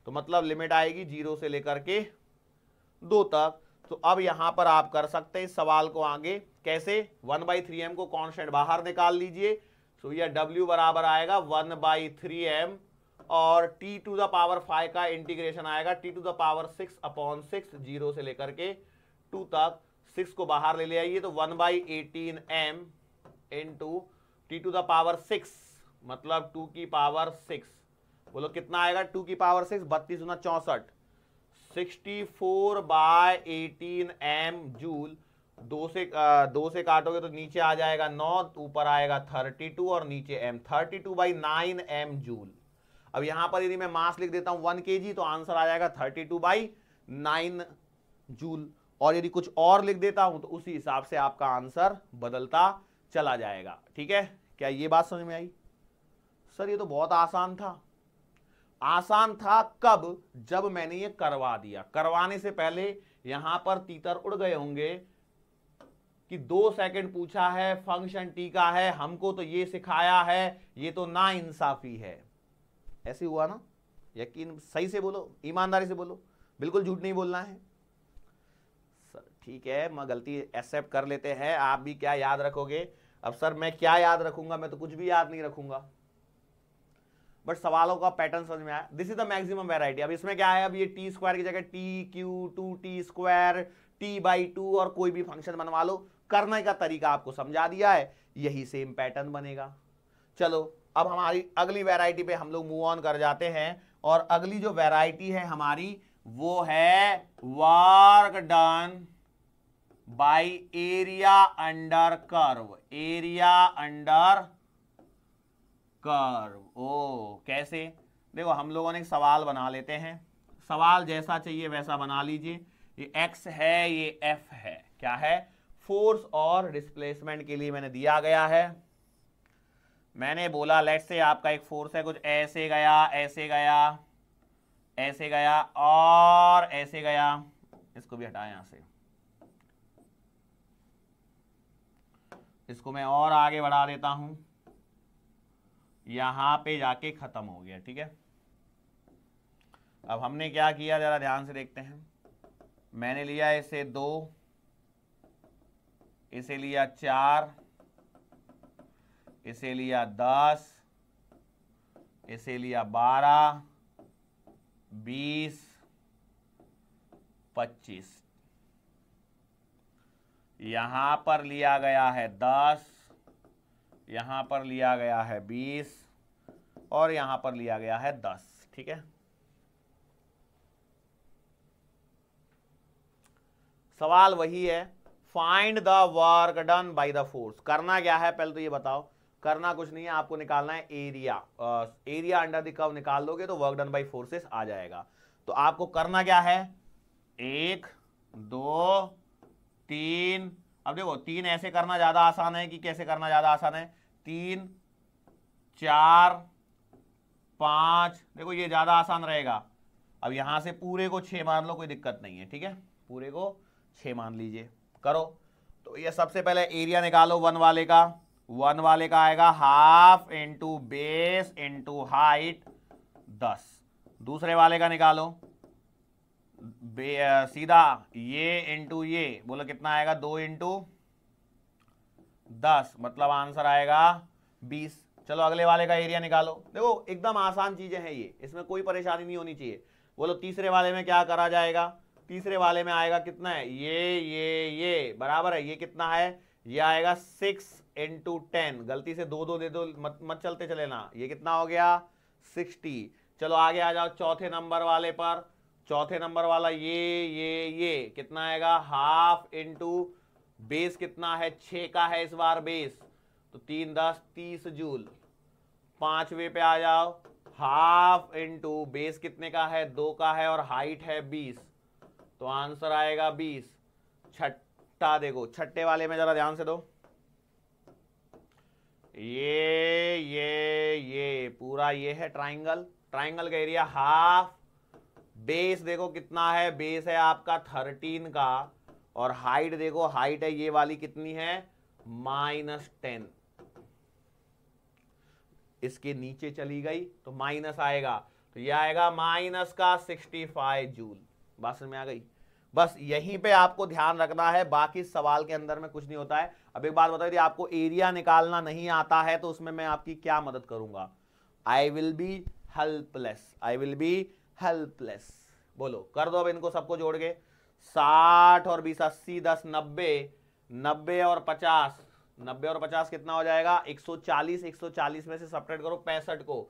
तो मतलब लिमिट आएगी 0 से लेकर के 2 तक। तो अब यहां पर आप कर सकते हैं इस सवाल को आगे कैसे? 1/3m को कांस्टेंट बाहर निकाल लीजिए, तो यह w बराबर आएगा 1/3m और t टू द पावर 5 का इंटीग्रेशन आएगा t टू द पावर 6/6, 0 से लेकर के 2 तक। 6 को बाहर ले आइए तो 1/18m into T to the power 6 मतलब 2 की पावर 6। बोलो कितना आएगा? 2 की पावर 6, 32 गुना 64, 64/18m जूल। 2 से काटोगे तो नीचे आ जाएगा 9, ऊपर आएगा 32 और नीचे m, 32/9m जूल। अब यहां पर यदि मैं मास लिख देता हूं 1 kg तो आंसर आ जाएगा 32/9 जूल, और यदि कुछ और लिख देता हूं तो उसी हिसाब से आपका आंसर बदलता चला जाएगा। ठीक है? क्या ये बात समझ में आई? सर ये तो बहुत आसान था। आसान था कब? जब मैंने ये करवा दिया। करवाने से पहले यहां पर तीतर उड़ गए होंगे कि 2 सेकंड पूछा है, फंक्शन टी का है, हमको तो ये सिखाया है, ये तो नाइंसाफी है। ऐसे हुआ ना? यकीन सही से बोलो, ईमानदारी से बोलो, बिल्कुल झूठ नहीं बोलना है। सर ठीक है, मैं गलती एक्सेप्ट कर लेते हैं, आप भी क्या याद रखोगे। अब सर मैं क्या याद रखूंगा, मैं तो कुछ भी याद नहीं रखूंगा, बट सवालों का पैटर्न समझ में आया। This is the maximum variety. अब इसमें क्या है, अब ये टी स्क्वायर की जगह T Q 2t square t/2 और कोई भी फंक्शन बनवा लो, करने का तरीका आपको समझा दिया है, यही सेम पैटर्न बनेगा। चलो अब हमारी अगली वैरायटी पे हम लोग मूव ऑन कर जाते हैं, और अगली जो वैरायटी है हमारी वो है work done by area under curve. Area under curve, ओ कैसे, देखो हम लोगों ने एक सवाल बना लेते हैं, सवाल जैसा चाहिए वैसा बना लीजिए। ये x है, ये f है, क्या है, फोर्स और डिस्प्लेसमेंट के लिए मैंने दिया गया है। मैंने बोला लेट्स से आपका एक फोर्स है, कुछ ऐसे गया, ऐसे गया, ऐसे गया और ऐसे गया, इसको भी हटाएं यहां से, इसको मैं और आगे बढ़ा देता हूं, यहां पे जाके खत्म हो गया। ठीक है, अब हमने क्या किया जरा ध्यान से देखते हैं। मैंने लिया इसे 2, इसे लिया 4, इसे लिया 10, इसे लिया 12, 20, 25, यहां पर लिया गया है 10, यहां पर लिया गया है 20 और यहां पर लिया गया है 10। ठीक है, सवाल वही है, find the work done by the force. करना क्या है पहले तो ये बताओ। करना कुछ नहीं है, आपको निकालना है area. Area under the curve निकाल लोगे तो वर्क डन बाय फोर्सेस आ जाएगा। तो आपको करना क्या है, 1 2 3, अब देखो 3 ऐसे करना ज्यादा आसान है कि कैसे करना ज्यादा आसान है, 3 4 5, देखो ये ज्यादा आसान रहेगा। अब यहां से पूरे को 6 मान लो, कोई दिक्कत नहीं है। ठीक है, पूरे को 6 मान लीजिए, करो। तो ये सबसे पहले एरिया निकालो 1 वाले का। 1 वाले का आएगा half into base into height 10। दूसरे वाले का निकालो सीधा ये इंटू ये, बोलो कितना आएगा, 2 इंटू 10, मतलब आंसर आएगा 20। चलो अगले वाले का एरिया निकालो। देखो एकदम आसान चीजें हैं ये, इसमें कोई परेशानी नहीं होनी चाहिए। बोलो तीसरे वाले में क्या करा जाएगा, तीसरे वाले में आएगा कितना है, ये बराबर है, ये कितना है, ये आएगा 6 इंटू 10, गलती से 2 2 दे दो, मत चलते चले ना, ये कितना हो गया 60। चलो आगे आ जाओ चौथे नंबर वाले पर। चौथे नंबर वाला ये कितना आएगा, हाफ इंटू बेस कितना है, 6 का है इस बार बेस, तो 3 10 30 जूल। पांचवे पे आ जाओ, हाफ इंटू बेस कितने का है, 2 का है और हाइट है 20, तो आंसर आएगा 20। छठा देखो, छठे वाले में जरा ध्यान से दो, ये पूरा ये है ट्राइंगल। ट्राइंगल का एरिया हाफ, बेस देखो कितना है, बेस है आपका 13 का, और हाइट देखो, हाइट है ये वाली कितनी है, -10। इसके नीचे चली गई तो माइनस आएगा, तो ये आएगा माइनस का 65 जूल। बात समझ में आ गई। बस यहीं पे आपको ध्यान रखना है, बाकी सवाल के अंदर में कुछ नहीं होता है। अब एक बात बताओ, यदि आपको एरिया निकालना नहीं आता है तो उसमें मैं आपकी क्या मदद करूंगा, I will be helpless, I will be helpless. बोलो कर दो अब इनको सबको जोड़ के, 60 और 20 80 10 90, 90 और 50, 90 और 50 कितना हो जाएगा, 140। 140 में से सब्ट्रैक्ट करो 65 को,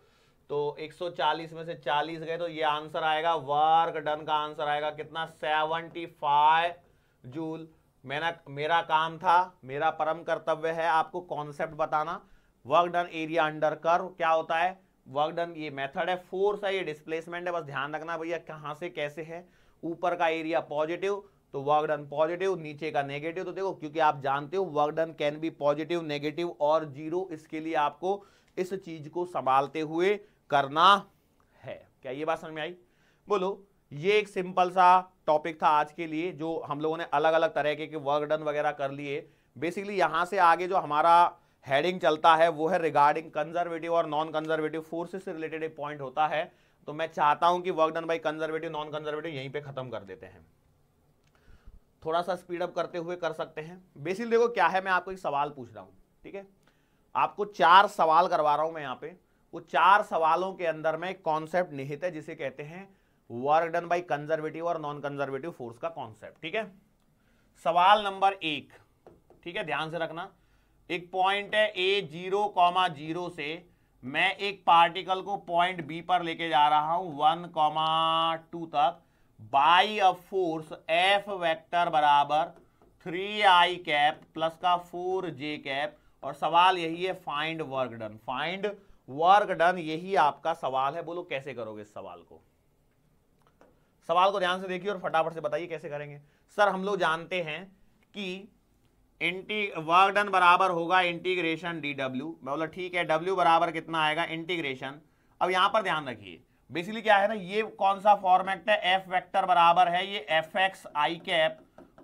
तो 140 में से 40 गए, तो ये आंसर आएगा, वर्क डन का आंसर आएगा कितना, 75 जूल। मेरा काम था, मेरा परम कर्तव्य है आपको कॉन्सेप्ट बताना। Work done area under curve क्या होता है, वर्क डन ये मेथड है, फोर्स है, ये डिस्प्लेसमेंट है, बस ध्यान रखना भैया कहां से कैसे है। ऊपर का एरिया पॉजिटिव तो वर्क डन पॉजिटिव, नीचे का नेगेटिव, तो देखो क्योंकि आप जानते हो work done can be positive, negative और जीरो, इसके लिए आपको इस चीज को संभालते हुए करना है। क्या ये बात समझ में आई? बोलो। ये एक सिंपल सा टॉपिक था आज के लिए, जो हम लोगों ने अलग अलग तरह के वर्क डन वगैरह कर लिए। बेसिकली यहां से आगे जो हमारा हेडिंग चलता है वो है रिगार्डिंग कंजर्वेटिव और नॉन कंजर्वेटिव फोर्सेस से रिलेटेड एक पॉइंट होता है, तो मैं चाहता हूं कि work done by conservative non conservative यहीं पे खत्म कर देते हैं। थोड़ा सा स्पीड अप करते हुए कर सकते हैं। बेसिकली देखो क्या है, मैं आपको एक सवाल पूछ रहा हूं, ठीक है, आपको 4 सवाल करवा रहा हूं मैं यहां पे। वो 4 सवालों के अंदर में एक कॉन्सेप्ट निहित है जिसे कहते हैं वर्क डन बाय कंजर्वेटिव और नॉन कंजर्वेटिव फोर्स का कॉन्सेप्ट, ठीक है। सवाल नंबर 1, ठीक है, ध्यान से रखना। एक पॉइंट है ए 0,0 से मैं एक पार्टिकल को पॉइंट बी पर लेके जा रहा हूं 1,2 तक by a force F vector बराबर 3i कैप प्लस का 4j कैप, और सवाल यही है find work done. Find work done यही आपका सवाल है। बोलो कैसे करोगे इस सवाल को? सवाल को ध्यान से देखिए और फटाफट से बताइए कैसे करेंगे। सर हम लोग जानते हैं कि वर्क डन बराबर होगा इंटीग्रेशन dw। मैं बोला ठीक है, w बराबर कितना आएगा इंटीग्रेशन। अब यहां पर ध्यान रखिए, बेसिकली क्या है ना, ये कौन सा फॉर्मेट है, एफ वेक्टर बराबर है ये F x i cap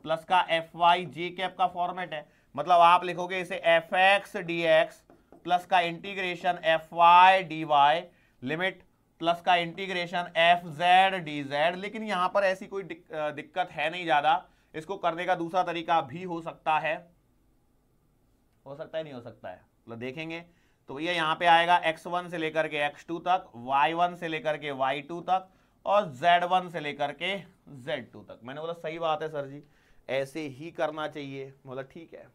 plus का एफ वाई जे कैप का फॉर्मेट है। मतलब आप लिखोगे इसे F x d x plus का integration F y d y limit plus का integration F z d z. लेकिन यहां पर ऐसी कोई दिक्कत है नहीं ज्यादा, इसको करने का दूसरा तरीका भी हो सकता है नहीं हो सकता है, मतलब देखेंगे तो भैया यहाँ पे आएगा x1 से लेकर के x2 तक, y1 से लेकर के y2 तक और z1 से लेकर के z2 तक। मैंने बोला सही बात है सर जी, ऐसे ही करना चाहिए। बोला ठीक है,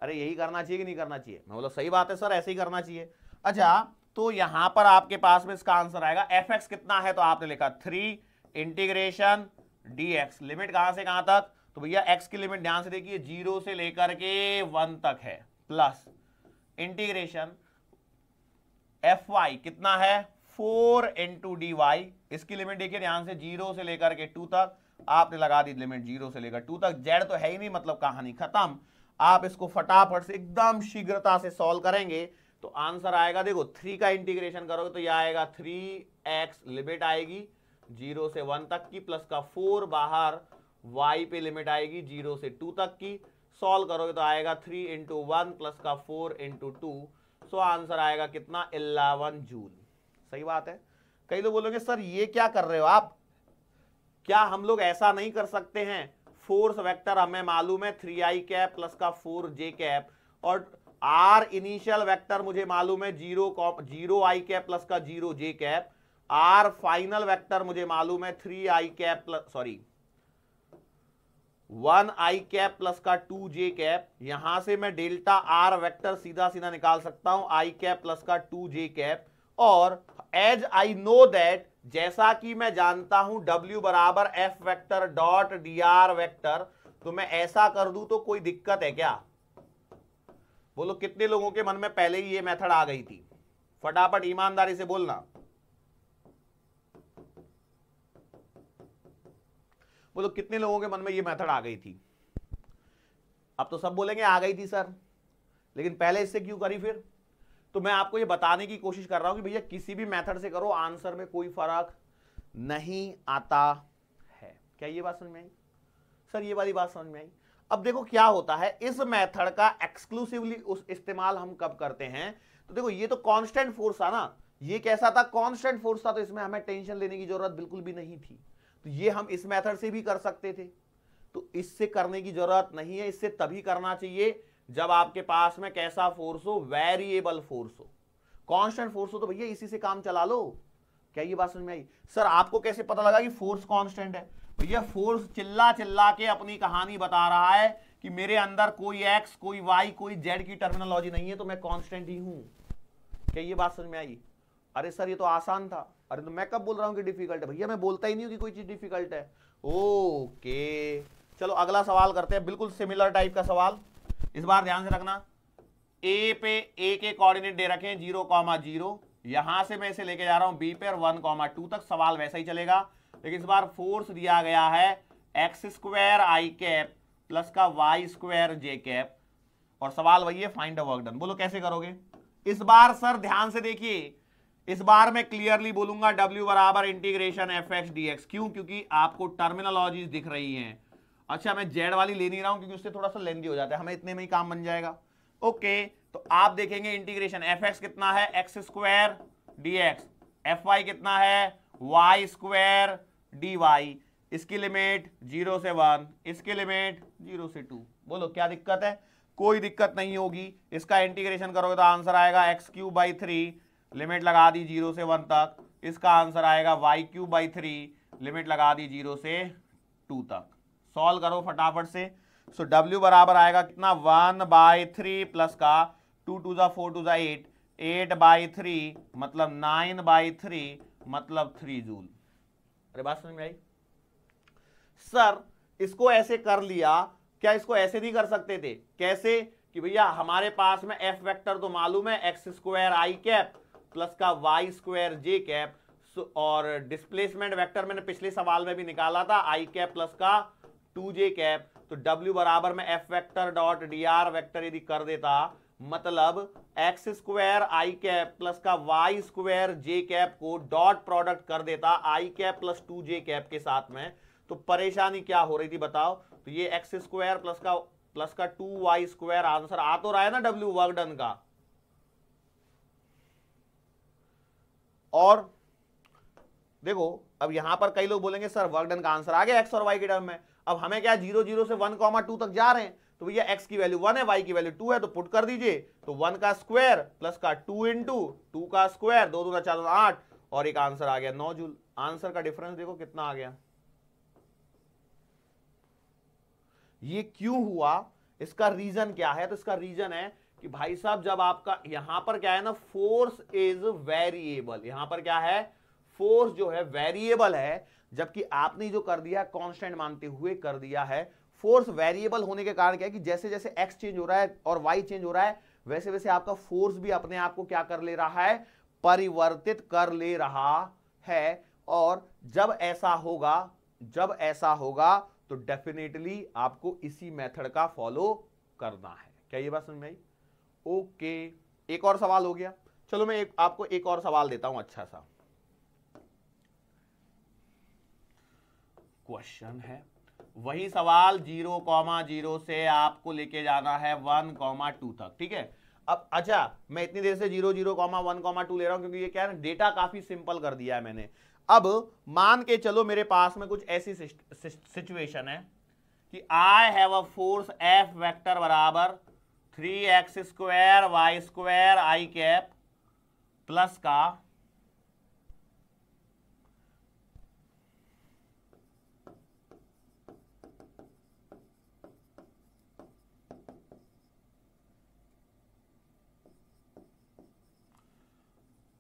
अरे यही करना चाहिए कि नहीं करना चाहिए? मैं बोला सही बात है सर, ऐसे ही करना चाहिए। अच्छा तो यहां पर आपके पास में इसका आंसर आएगा fx कितना है, तो आपने लिखा 3 इंटीग्रेशन dx, लिमिट कहां से कहां तक, तो भैया x की लिमिट ध्यान से देखिए 0 से लेकर के 1 तक है, प्लस इंटीग्रेशन fy कितना है 4 इंटू डी वाई, इसकी लिमिट देखिए ध्यान से 0 से लेकर के 2 तक, आपने लगा दी लिमिट 0 से लेकर 2 तक। z तो है ही नहीं, मतलब कहानी खत्म। आप इसको फटाफट से एकदम शीघ्रता से सॉल्व करेंगे तो आंसर आएगा, देखो 3 का इंटीग्रेशन करोगे तो यह आएगा 3x, लिमिट आएगी 0 से 1 तक की, प्लस का 4 बाहर y पे लिमिट आएगी 0 से 2 तक की। सॉल्व करोगे तो आएगा 3 इंटू 1 प्लस का 4 इंटू 2। सो आंसर आएगा कितना 11 जूल। सही बात है। कई लोग बोलोगे सर ये क्या कर रहे हो आप, क्या हम लोग ऐसा नहीं कर सकते हैं, फोर्स वेक्टर हमें मालूम है 3i कैप प्लस का 4j कैप, और r इनिशियल वेक्टर मुझे मालूम है 0i कैप प्लस का 0j cap, r final vector मुझे मालूम है 3i cap plus 1i cap plus का 2j कैप। यहां से मैं डेल्टा r वेक्टर सीधा सीधा निकाल सकता हूं i कैप प्लस का 2j कैप। और एज आई नो दैट, जैसा कि मैं जानता हूं w बराबर f vector dot dr vector, तो मैं ऐसा कर दूं तो कोई दिक्कत है क्या? बोलो कितने लोगों के मन में पहले ही ये मेथड आ गई थी? फटाफट ईमानदारी से बोलना। बोलो कितने लोगों के मन में ये मेथड आ गई थी? अब तो सब बोलेंगे आ गई थी सर, लेकिन पहले इससे क्यों करी फिर? तो मैं आपको ये बताने की कोशिश कर रहा हूं कि भैया किसी भी मेथड से करो आंसर में कोई फर्क नहीं आता है। क्या ये बात समझ में आई? सर ये वाली बात समझ में आई। अब देखो क्या होता है, इस मेथड का एक्सक्लूसिवली उस इस्तेमाल हम कब करते हैं, तो देखो ये तो कांस्टेंट फोर्स था ना, ये कैसा था, कांस्टेंट फोर्स था, तो इसमें हमें टेंशन लेने की जरूरत बिल्कुल भी नहीं थी। तो ये हम इस मेथड से भी कर सकते थे, तो इससे करने की जरूरत नहीं है। इससे तभी करना चाहिए जब आपके पास में कैसा फोर्स हो, वेरिएबल फोर्स हो। कांस्टेंट फोर्स हो तो भैया इसी से काम चला लो। क्या ये बात समझ में आई? सर आपको कैसे पता लगा कि फोर्स कांस्टेंट है? भैया फोर्स चिल्ला चिल्ला के अपनी कहानी बता रहा है कि मेरे अंदर कोई एक्स, कोई वाई, कोई जेड की टर्मिनोलॉजी नहीं है, तो मैं कांस्टेंट ही हूं। क्या ये बात समझ में आई? अरे सर ये तो आसान था। अरे तो मैं कब बोल रहा हूं कि डिफिकल्ट है? भैया मैं बोलता ही नहीं हूं कि कोई चीज डिफिकल्ट है। ओके चलो अगला सवाल करते हैं, बिल्कुल सिमिलर टाइप का सवाल। इस बार ध्यान से रखना, ए पे ए के कोऑर्डिनेट दे रखे हैं 0,0, यहां से मैं इसे लेके जा रहा हूं बी पे 1,2 तक। सवाल वैसा ही चलेगा, लेकिन इस बार फोर्स दिया गया है x² i कैप प्लस का y² j कैप, और सवाल वही है फाइंड द वर्क डन। बोलो कैसे करोगे इस बार? सर ध्यान से देखिए, इस बार मैं क्लियरली बोलूंगा w बराबर इंटीग्रेशन fx dx। क्यों? क्योंकि आपको टर्मिनोलॉजीज दिख रही हैं। अच्छा मैं जेड वाली ले नहीं रहा हूं क्योंकि उससे थोड़ा सा लेंदी हो जाता है, हमें इतने में ही काम बन जाएगा। ओके तो आप देखेंगे इंटीग्रेशन fx कितना है, x² dx, fy कितना है y स्क्वायर dy, इसकी लिमिट 0 से 1, इसकी लिमिट 0 से 2। बोलो क्या दिक्कत है? कोई दिक्कत नहीं होगी। इसका इंटीग्रेशन करोगे तो आंसर आएगा एक्स क्यूब बाई 3, लिमिट लगा दी 0 से 1 तक। इसका आंसर आएगा वाई क्यूब बाई 3, लिमिट लगा दी 0 से 2 तक। सॉल्व करो फटाफट से। सो W बराबर आएगा कितना 1/3 प्लस का 2 2 जा 4 2 जा 8, 8/3 मतलब 9/3 मतलब 3 जूल। अरे बात समझ में आई? सर इसको ऐसे कर लिया, क्या इसको ऐसे नहीं कर सकते थे? कैसे? कि भैया हमारे पास में एफ वेक्टर तो मालूम है x square I cap plus का वाई स्क्वायर जे कैप, और डिस्प्लेसमेंट वेक्टर मैंने पिछले सवाल में भी निकाला था आई कैप प्लस का 2j कैप। तो W बराबर में F vector dot dr vector यदि कर देता, मतलब x square I cap plus का Y square J cap co dot product कर देता आई कैप प्लस 2j कैप के साथ में, तो परेशानी क्या हो रही थी बताओ? तो ये एक्स स्क्वायर प्लस का 2y स्क्वायर आंसर आ तो रहा है ना W वर्क डन का। और देखो अब यहां पर कई लोग बोलेंगे सर वर्क डन का आंसर आ गया एक्स और वाई के टर्म में, अब हमें क्या 0 0 से 1,2 तक जा रहे हैं, तो भैया एक्स की वैल्यू 1 है, वाई की वैल्यू 2 है, तो पुट कर दीजिए। तो 1 का स्क्वायर प्लस का 2 इंटू 2 का स्क्वायर, 2 2 4 8, और एक आंसर आ गया 9 जूल। आंसर का डिफरेंस देखो कितना आ गया। ये क्यों हुआ, इसका रीजन क्या है? तो इसका रीजन है कि भाई साहब जब आपका यहां पर क्या है ना, फोर्स इज वेरिएबल, यहां पर क्या है, फोर्स जो है वेरिएबल है, जबकि आपने जो कर दिया कांस्टेंट मानते हुए कर दिया है। फोर्स वेरिएबल होने के कारण क्या है कि जैसे जैसे एक्स चेंज हो रहा है और वाई चेंज हो रहा है, वैसे वैसे आपका फोर्स भी अपने आप को क्या कर ले रहा है, परिवर्तित कर ले रहा है। और जब ऐसा होगा तो डेफिनेटली आपको इसी मेथड का फॉलो करना है। क्या ये बात समझ में आई? ओके, एक और सवाल हो गया। चलो मैं आपको एक और सवाल देता हूं, अच्छा सा क्वेश्चन है। वही सवाल 0,0 से आपको लेके जाना है 1,2 तक, ठीक है। अब अच्छा मैं इतनी देर से 0 0, 1,2 ले रहा हूं क्योंकि ये क्या है ना, डेटा काफी सिंपल कर दिया है मैंने। अब मान के चलो मेरे पास में कुछ ऐसी सिचुएशन है कि I have a force F vector बराबर 3x square Y square I cap plus का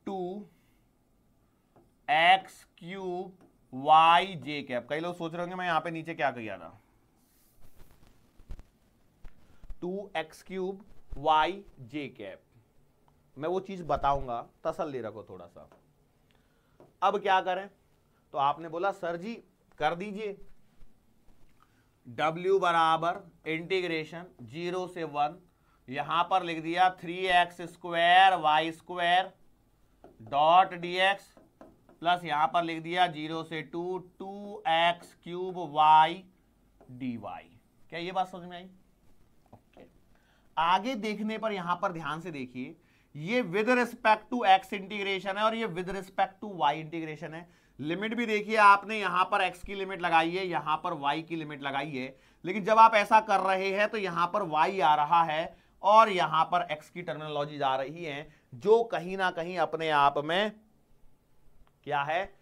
2x cube Y j cap. कई लोग सोच रहे होंगे मैं यहां पे नीचे क्या किया था, 2x cube Y j cap, मैं वो चीज बताऊंगा, तसल्ली रखो थोड़ा सा। अब क्या करें? तो आपने बोला सर जी कर दीजिए, W बराबर इंटीग्रेशन 0 से 1, यहां पर लिख दिया 3x square Y square dot dx plus यहां पर लिख दिया 0 से 2 2x क्यूब वाई dy। क्या ये बात समझ में आई? ओके, आगे देखने पर यहां पर ध्यान से देखिए, ये with respect to x integration है और ये with respect to y integration है। लिमिट भी देखिए, आपने यहां पर x की लिमिट लगाई है, यहां पर y की लिमिट लगाई है, लेकिन जब आप ऐसा कर रहे हैं तो यहां पर y आ रहा है और यहां पर x की टर्मिनोलॉजी आ रही है, जो कहीं ना कहीं अपने आप में क्या है,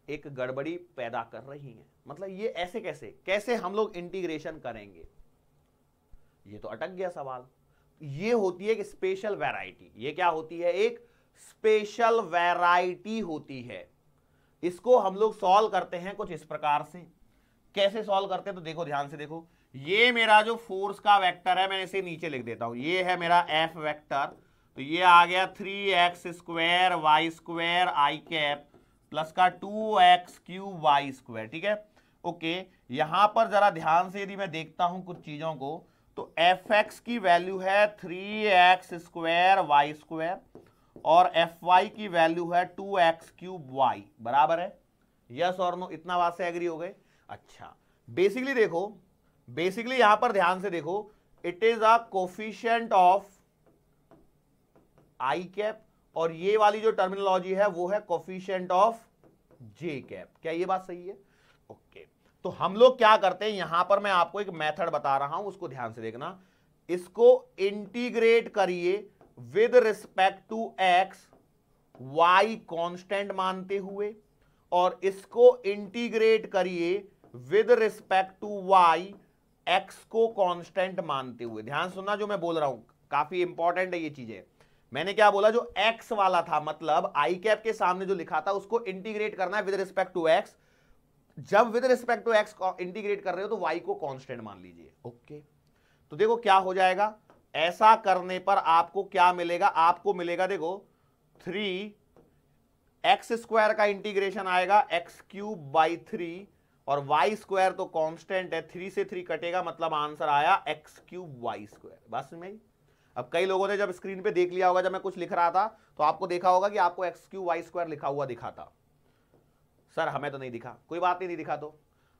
एक गड़बड़ी पैदा कर रही है। मतलब ये ऐसे कैसे हम लोग इंटीग्रेशन करेंगे, ये तो अटक गया सवाल। ये होती है एक स्पेशल वैरायटी। ये क्या होती है? एक स्पेशल वैरायटी होती है। इसको हम लोग सॉल्व करते हैं कुछ इस प्रकार से। कैसे सॉल्व करते हैं? तो देखो ध्यान से देखो, ये मेरा जो फोर्स का वेक्टर है, मैं इसे नीचे लिख देता हूं, ये है मेरा एफ वेक्टर। तो ये आ गया 3x square Y square I cap plus का 2x क्यूब वाई स्क्वायर, ठीक है। ओके, यहां पर जरा ध्यान से यदि मैं देखता हूं कुछ चीजों को, तो fx की वैल्यू है 3x स्क्वायर वाई स्क्वायर और fy की वैल्यू है 2x क्यूब वाई, बराबर है? यस और नो? इतना बात से एग्री हो गए? अच्छा, बेसिकली देखो, बेसिकली यहां पर ध्यान से देखो, it is a coefficient of I cap और ये वाली जो टर्मिनोलॉजी है वो है कोफिशिएंट ऑफ जे कैप। क्या ये बात सही है? ओके, तो हम लोग क्या करते हैं, यहां पर मैं आपको एक मेथड बता रहा हूं, उसको ध्यान से देखना। इसको इंटीग्रेट करिए with respect to X, Y constant मानते हुए, और इसको इंटीग्रेट करिए with respect to Y, X को कांस्टेंट मानते हुए। ध्यान सुनना जो मैं बोल रहा हूं, काफी इंपॉर्टेंट है ये चीजें। मैंने क्या बोला, जो एक्स वाला था मतलब आई कैप के सामने जो लिखा था उसको इंटीग्रेट करना है विद रिस्पेक्ट टू एक्स। जब with respect to X integrate कर रहे हो तो वाई को कांस्टेंट मान लीजिए। ओके, तो देखो क्या हो जाएगा, ऐसा करने पर आपको क्या मिलेगा, आपको मिलेगा देखो 3x² का इंटीग्रेशन आएगा x³/3, और y² तो कांस्टेंट है, 3 से 3 कटेगा, मतलब आंसर आया x³y²। बस में ही। अब कई लोगों ने जब स्क्रीन पे देख लिया होगा, जब मैं कुछ लिख रहा था तो आपको देखा होगा कि आपको x³y² लिखा हुआ दिखा था। सर हमें तो नहीं दिखा, कोई बात नहीं दिखा तो।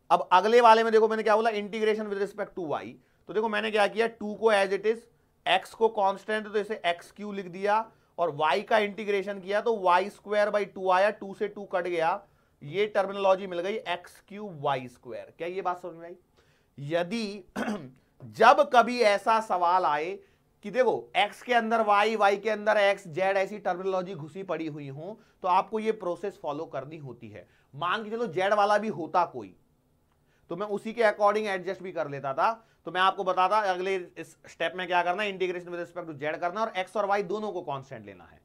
अब अगले वाले में देखो मैंने क्या बोला, integration with respect to y। तो देखो मैंने क्या किया, 2 को एज इट इज, x को कांस्टेंट है तो इसे x³ लिख दिया, और y का इंटीग्रेशन किया तो y²/2 आया, 2 से 2 कट गया, ये टर्मिनोलॉजी मिल गई x³y²। क्या ये बात समझ में आई? यदि जब कभी ऐसा सवाल आए कि देखो x के अंदर y के अंदर x, z ऐसी टर्मिनोलॉजी घुसी पड़ी हुई हो, तो आपको ये प्रोसेस फॉलो करनी होती है। मान के चलो z वाला भी होता कोई, तो मैं उसी के अकॉर्डिंग एडजस्ट भी कर लेता था। तो मैं आपको बताता अगले इस स्टेप में क्या करना है, integration with respect to z करना, और x और y दोनों को कांस्टेंट लेना है।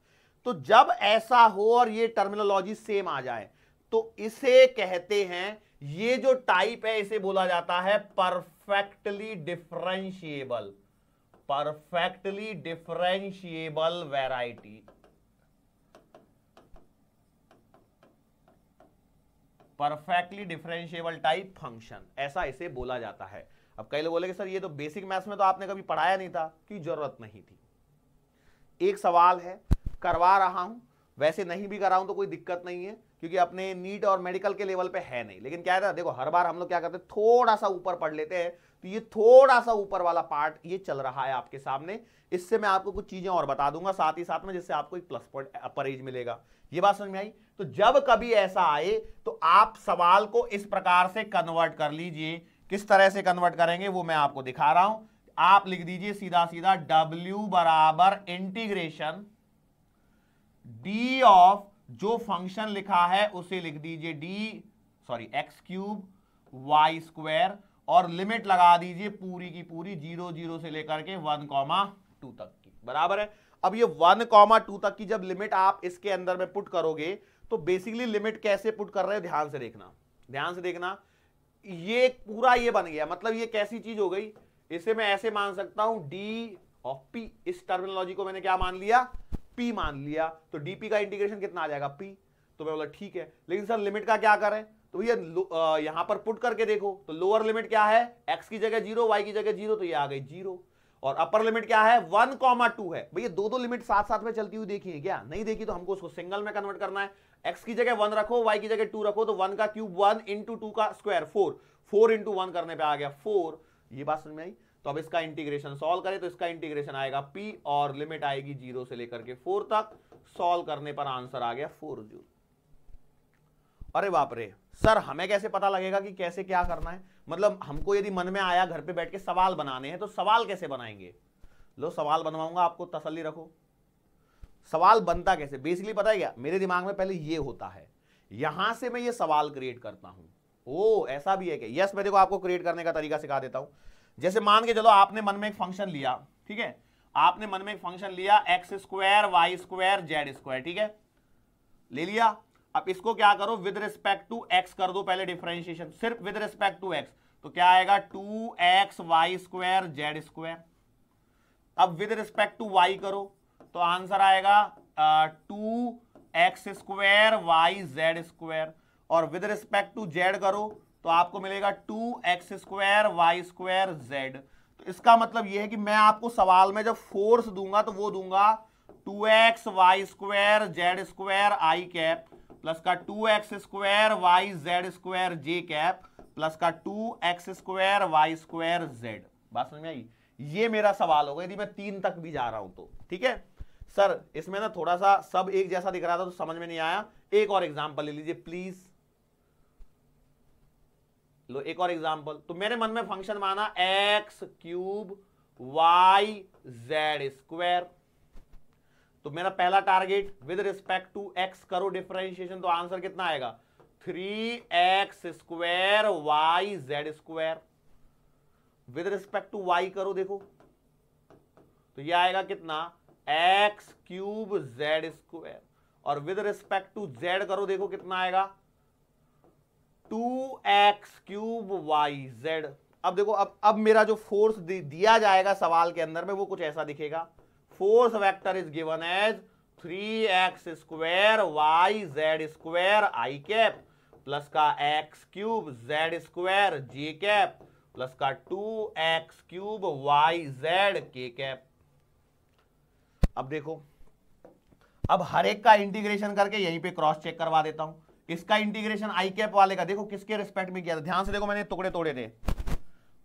तो जब ऐसा हो और ये टर्मिनोलॉजी सेम आ जाए तो इसे कहते हैं, ये जो टाइप है इसे बोला जाता है perfectly differentiable, perfectly differentiable variety, perfectly differentiable type function, ऐसा इसे बोला जाता है। अब कई लोग बोलेंगे सर ये तो बेसिक मैथ्स में तो आपने कभी पढ़ाया नहीं था, की जरूरत नहीं थी। एक सवाल है, करवा रहा हूं, वैसे नहीं भी कराऊं तो कोई दिक्कत नहीं है, क्योंकि अपने नीट और मेडिकल के लेवल पे है नहीं। लेकिन क्या है, देखो हर बार हम लोग क्या करते हैं, थोड़ा सा ऊपर पढ़ लेते हैं, तो ये थोड़ा सा ऊपर वाला पार्ट ये चल रहा है आपके सामने। इससे मैं आपको कुछ चीजें और बता दूंगा साथ ही साथ में, जिससे आपको एक प्लस पॉइंट अपर एज मिलेगा। ये बात समझ में आई? तो जब कभी ऐसा आए तो आप सवाल को इस प्रकार से कन्वर्ट कर लीजिए। किस तरह से कन्वर्ट करेंगे वो मैं आपको दिखा रहा हूं। आप लिख दीजिए सीधा सीधा W बराबर इंटीग्रेशन डी ऑफ, जो फंक्शन लिखा है उसे लिख दीजिए x³y², और लिमिट लगा दीजिए पूरी की पूरी 0 से लेकर के 1,2 तक की, बराबर है। अब ये 1,2 तक की जब लिमिट आप इसके अंदर में पुट करोगे तो बेसिकली लिमिट कैसे पुट कर रहे हैं, ध्यान से देखना, ध्यान से देखना। ये पूरा ये बन गया, मतलब ये कैसी चीज हो गई, इसे मैं ऐसे मान सकता हूं डी ऑफ पी। इस टर्मिनोलॉजी को मैंने क्या मान लिया, पी मान लिया। तो डीपी का इंटीग्रेशन कितना आ जाएगा, पी। तो मैं बोला ठीक है, लेकिन सर लिमिट का क्या करें, तो भैया यहां पर पुट करके देखो, तो लोअर लिमिट क्या है, x की जगह 0, y की जगह 0, तो ये आ गई 0, और अपर लिमिट क्या है 1,2 है। भैया दो लिमिट साथ साथ में चलती हुई देखी है क्या, नहीं देखी, तो हमको उसको सिंगल में कन्वर्ट करना है। x की जगह 1 रखो, y की जगह 2 रखो, तो 1 का क्यूब 1 इंटू 2 का स्क्वायर 4, 4 इंटू 1 करने पे आ गया 4। ये बात समझ में आई? तो अब इसका इंटीग्रेशन सॉल्व करें तो इसका इंटीग्रेशन आएगा p, और लिमिट आएगी 0 से लेकर के 4 तक। सॉल्व करने पर आंसर आ गया 4 जूल। अरे बाप रे सर, हमें कैसे पता लगेगा कि कैसे क्या करना है, मतलब हमको यदि मन में आया घर पे बैठ के सवाल बनाने हैं तो सवाल कैसे बनाएंगे। लो सवाल बनवाऊंगा आपको, तसल्ली रखो। सवाल बनता कैसे, बेसिकली पता है क्या, मेरे दिमाग में पहले ये होता है, यहां से मैं ये सवाल क्रिएट करता हूं। ओ ऐसा भी है क्या? यस, मैं देखो आपको क्रिएट करने का तरीका सिखा देता हूं। जैसे मान के चलो आपने मन में एक फंक्शन लिया, ठीक है, आपने मन में एक फंक्शन लिया x² y² z², ठीक है, ले लिया। अब इसको क्या करो, विद रिस्पेक्ट टू x कर दो पहले डिफरेंशिएशन, सिर्फ विद रिस्पेक्ट टू x, तो क्या आएगा 2x y² z²। अब विद रिस्पेक्ट टू y करो तो आंसर आएगा 2x² y z², और विद रिस्पेक्ट टू z करो तो आपको मिलेगा 2x² y² z। तो इसका मतलब यह है कि मैं आपको सवाल में जब फोर्स दूंगा तो वो दूंगा 2x y² z² i cap plus का 2x² y z² j cap plus का 2x² y² z। बात समझ में आई? ये मेरा सवाल होगा यदि मैं 3 तक भी जा रहा हूं तो, ठीक है। सर इसमें ना थोड़ा सा सब एक जैसा दिख रहा था तो समझ में नहीं आया, एक और एग्जांपल ले लीजिए प्लीज। लो एक और एग्जांपल। तो मेरे मन में फंक्शन माना X cube Y Z square. तो मेरा पहला target with respect to X करो डिफरेंशिएशन, तो आंसर कितना आएगा 3x square Y Z square. With respect to Y करो देखो तो ये आएगा कितना एक्स क्यूब जेड स्क्वायर, और विद रिस्पेक्ट टू जेड करो देखो कितना आएगा 2x क्यूब वाई जेड। अब देखो अब मेरा जो फोर्स दिया जाएगा सवाल के अंदर में वो कुछ ऐसा दिखेगा, force vector is given as 3x square Y Z square I cap plus का x cube Z square J cap plus का 2x cube Y Z K cap. अब देखो, अब हर एक का इंटीग्रेशन करके यहीं पे क्रॉस चेक करवा देता हूं। इसका इंटीग्रेशन आई कैप वाले का देखो किसके रिस्पेक्ट में किया था, ध्यान से देखो मैंने टुकड़े तोड़े थे।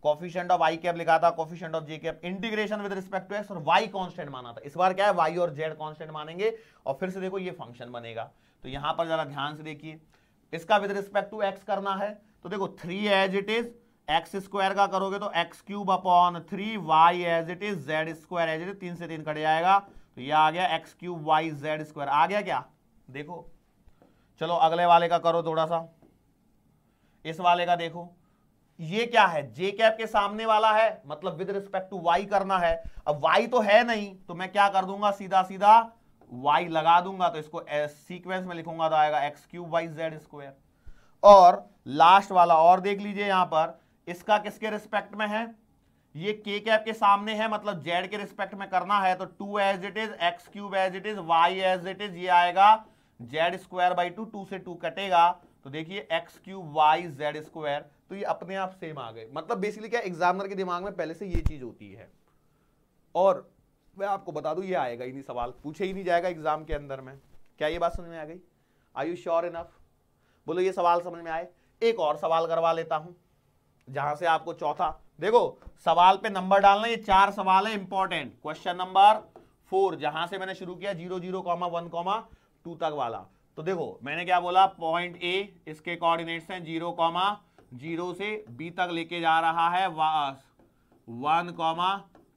कोफिशिएंट ऑफ आई कैप लिखा था, coefficient of J cap, integration with respect to X और वाई कांस्टेंट माना था। इस बार क्या है वाई और जेड कांस्टेंट मानेंगे और फिर से देखो ये फंक्शन बनेगा। तो यहां पर जरा ध्यान से देखिए, इसका विद रिस्पेक्ट टू एक्स करना है तो देखो 3 as it is, x square का करोगे तो x cube upon 3, y as it is, z square as it is, 3 से 3 कट जाएगा तो ये आ गया x cube Y Z square. आ गया क्या देखो। चलो अगले वाले का करो थोड़ा सा, इस वाले का देखो ये क्या है जे कैप के सामने वाला है, मतलब विद रिस्पेक्ट टू वाई करना है। अब वाई तो है नहीं तो मैं क्या कर दूंगा सीधा सीधा वाई लगा दूंगा, तो इसको सीक्वेंस में लिखूंगा तो आएगा X cube Y Z square. और लास्ट वाला और देख लीजिए यहां पर, इसका किसके रिस्पेक्ट में है, ये के कैप के सामने है मतलब जेड के रिस्पेक्ट में करना है तो 2 as it is, X cube as it is, Y as it is, ये आएगा जेड स्क्वायर बाई 2, 2 से 2 कटेगा तो देखिए X cube Y Z square. तो ये अपने आप सेम आ गए। मतलब बेसिकली क्या एग्जामिनर के दिमाग में पहले से ये चीज होती है, और मैं आपको बता दूं ये आएगा ही नहीं, सवाल पूछे ही नहीं जाएगा एग्जाम के अंदर में। क्या ये बात समझ में आ गई? Are you sure enough? बोलो ये सवाल समझ में आए। एक और सवाल करवा लेता हूं जहां से आपको चौथा, देखो सवाल पे नंबर डालना, ये 4 सवाल है इंपॉर्टेंट। क्वेश्चन नंबर 4 जहां से मैंने शुरू किया 0, 0, 1, 2 तक वाला। तो देखो मैंने क्या बोला, पॉइंट ए इसके कोऑर्डिनेट्स हैं 0, 0 से बी तक लेके जा रहा है 1,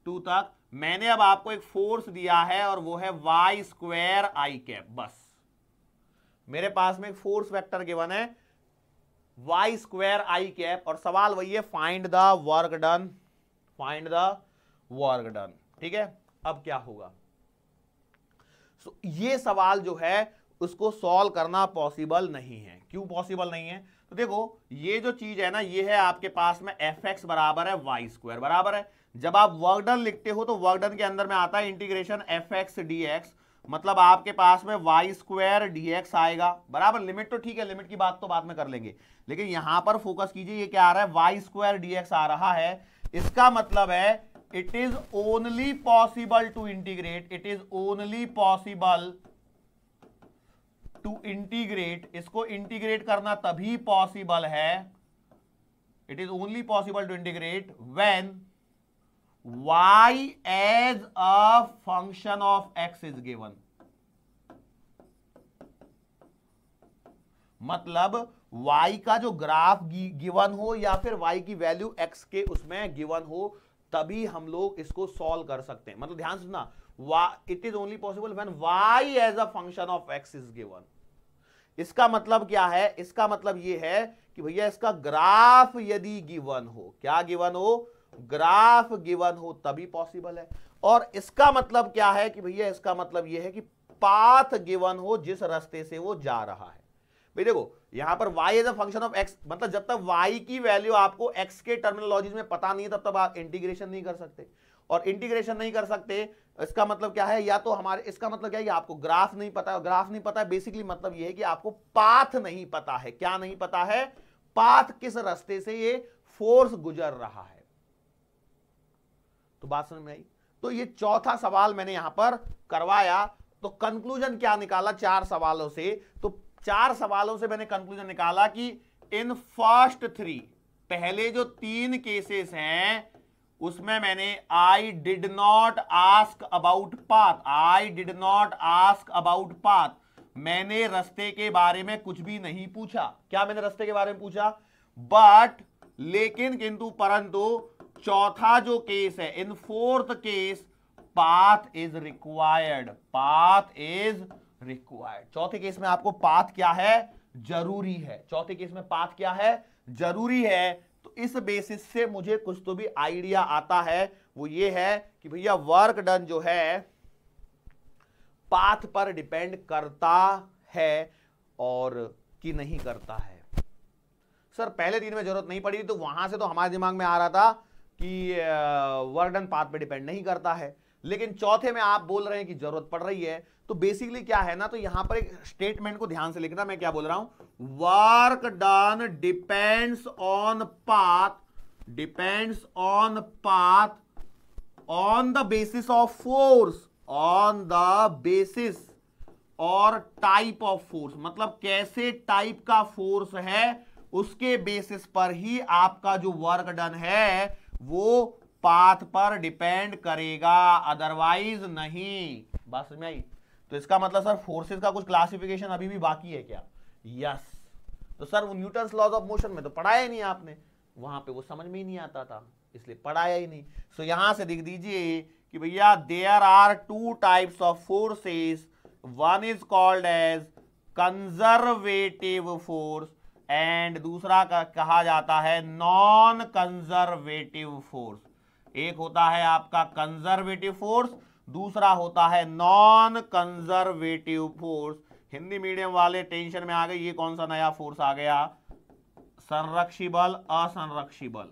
2 तक। मैंने अब आपको एक फोर्स दिया है और वो है वाई स्क्वायर आई कैप। बस मेरे पास में एक फोर्स वेक्टर गिवन है वाई स्क्वायर आई कैप, और सवाल वही है find the work done, find the work done. ठीक है, अब क्या होगा, ये सवाल जो है उसको सॉल्व करना पॉसिबल नहीं है। क्यों पॉसिबल नहीं है? तो देखो ये जो चीज है ना, ये है आपके पास में एफ एक्स बराबर है वाई स्क्वायर बराबर है। जब आप वर्क डन लिखते हो तो वर्क डन के अंदर में आता है integration F x d x, मतलब आपके पास में वाई स्क्वायर डी एक्स आएगा बराबर। लिमिट तो ठीक है, लिमिट की बात तो बाद में कर लेंगे, लेकिन यहां पर फोकस कीजिए ये क्या आ रहा है, वाई स्क्वायर डी एक्स आ रहा है। इसका मतलब है it is only possible to integrate, it is only possible to integrate, इसको इंटीग्रेट करना तभी पॉसिबल है, it is only possible to integrate when y as a function of x is given। मतलब y का जो ग्राफ गिवन हो या फिर y की वैल्यू x के उसमें गिवन हो तभी हम लोग इसको सॉल्व कर सकते हैं। मतलब ध्यान से सुनना, it is only possible when y as a function of x is given. इसका मतलब क्या है, इसका मतलब यह है कि भैया इसका ग्राफ यदि गिवन हो, क्या गिवन हो, ग्राफ गिवन हो तभी पॉसिबल है। और इसका मतलब क्या है कि भैया इसका मतलब यह है कि पाथ गिवन हो जिस रास्ते से वो जा रहा है। भाई देखो यहां पर y as a function of x, मतलब जब तक y की वैल्यू आपको x के टर्मिनोलॉजी में पता नहीं है तब तक आप इंटीग्रेशन नहीं कर सकते, और इंटीग्रेशन नहीं कर सकते इसका मतलब क्या है, या तो हमारे इसका मतलब क्या है कि आपको ग्राफ नहीं पता है, ग्राफ नहीं पता है बेसिकली मतलब यह है कि आपको पाथ नहीं पता है। क्या नहीं पता है? पाथ, किस रास्ते से ये फोर्स गुजर रहा है। तो बात समझ में आई? तो ये चौथा सवाल मैंने यहां पर करवाया, तो कंक्लूजन क्या निकाला 4 सवालों से, तो 4 सवालों से मैंने कंक्लूजन निकाला कि इन फर्स्ट 3, पहले जो 3 केसेस हैं उसमें मैंने I did not ask about path, I did not ask about path, मैंने रास्ते के बारे में कुछ भी नहीं पूछा। क्या मैंने रास्ते के बारे में पूछा? बट, लेकिन, किंतु, परंतु चौथा जो केस है, in fourth case, path is required, path is required. चौथे केस में आपको पाथ क्या है? जरूरी है। चौथे केस में पाथ क्या है? जरूरी है। तो इस बेसिस से मुझे कुछ तो भी आइडिया आता है, वो ये है कि भैया वर्क डन जो है पाथ पर डिपेंड करता है और कि नहीं करता है। सर पहले दिन में जरूरत नहीं पड़ी, तो वहां से तो हमारे दिमाग में आ रहा था कि वर्क डन पाथ पे डिपेंड नहीं करता है, लेकिन चौथे में आप बोल रहे हैं कि जरूरत पड़ रही है। तो बेसिकली क्या है ना, तो यहां पर एक स्टेटमेंट को ध्यान से लिखना, मैं क्या बोल रहा हूं, work done depends on path, depends on path on the basis of force, on the basis और टाइप ऑफ फोर्स, मतलब कैसे टाइप का फोर्स है उसके बेसिस पर ही आपका जो वर्क डन है वो पाथ पर डिपेंड करेगा, अदरवाइज नहीं। बात समझ में आई? तो इसका मतलब सर फोर्सेस का कुछ क्लासिफिकेशन अभी भी बाकी है क्या? यस। तो सर वो न्यूटन्स लॉज ऑफ मोशन में तो पढ़ाया ही नहीं आपने, वहां पे वो समझ में ही नहीं आता था, इसलिए पढ़ाया ही नहीं। सो यहां से लिख दीजिए कि भैया there are two types of forces, one is called as conservative force and दूसरा का कहा जाता है नॉन कंजर्वेटिव फोर्स। एक होता है आपका कंजर्वेटिव फोर्स, दूसरा होता है non conservative force. Hindi medium वाले टेंशन में आ गए, ये कौन सा नया फोर्स आ गया? संरक्षी बल, असंरक्षी बल।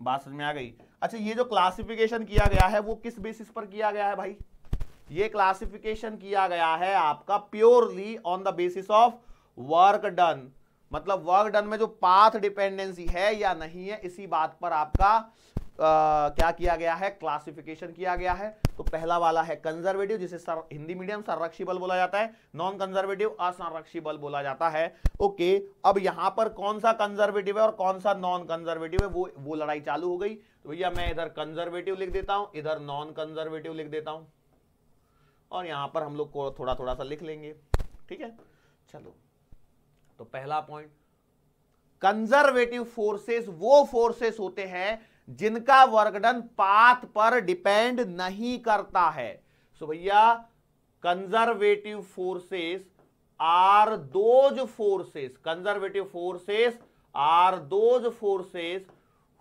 बात समझ में आ गई? अच्छा, ये जो क्लासिफिकेशन किया गया है वो किस बेसिस पर किया गया है भाई? ये क्लासिफिकेशन किया गया है आपका purely on the basis of work done, मतलब वर्क डन में जो पाथ डिपेंडेंसी है या नहीं है, इसी बात पर आपका क्या किया गया है? क्लासिफिकेशन किया गया है। तो पहला वाला है कंजर्वेटिव, जिसे हिंदी मीडियम संरक्षी बल बोला जाता है, नॉन कंजर्वेटिव असंरक्षी बल बोला जाता है। ओके, अब यहां पर कौन सा कंजर्वेटिव है और कौन सा नॉन कंजर्वेटिव है, वो लड़ाई चालू हो गई। तो भैया मैं इधर कंजर्वेटिव लिख देता हूं, इधर नॉन कंजर्वेटिव लिख देता हूं, और यहां पर हम लोग को थोड़ा थोड़ा सा लिख लेंगे। ठीक है, चलो। तो पहला पॉइंट, कंजर्वेटिव फोर्सेस वो फोर्सेस होते हैं जिनका वर्क डन पाथ पर डिपेंड नहीं करता है। सो भैया conservative forces are those forces, conservative forces are those forces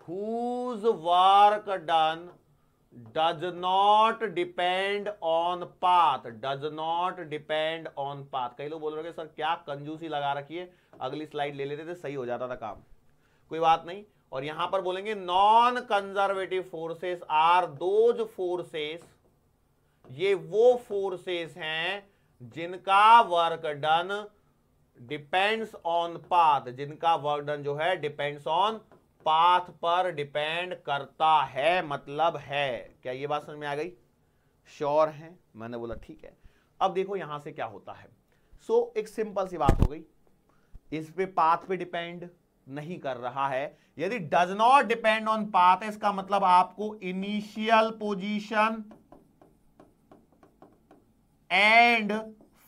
whose work done does not depend on path, does not depend on path। कई लोग बोल रहे हैं सर क्या कंजूसी लगा रखी है, अगली स्लाइड ले लेते थे सही हो जाता था काम, कोई बात नहीं। और यहां पर बोलेंगे non conservative forces are those forces, ये वो फोर्सेस हैं जिनका work done depends on path, जिनका वर्क डन जो है डिपेंड्स ऑन पाथ पर डिपेंड करता है, मतलब है। क्या ये बात समझ में आ गई? श्योर है? मैंने बोला ठीक है। अब देखो यहां से क्या होता है। सो एक सिंपल सी बात हो गई, इस पे पाथ पे डिपेंड नहीं कर रहा है। यदि does not depend on path, इसका मतलब आपको initial position and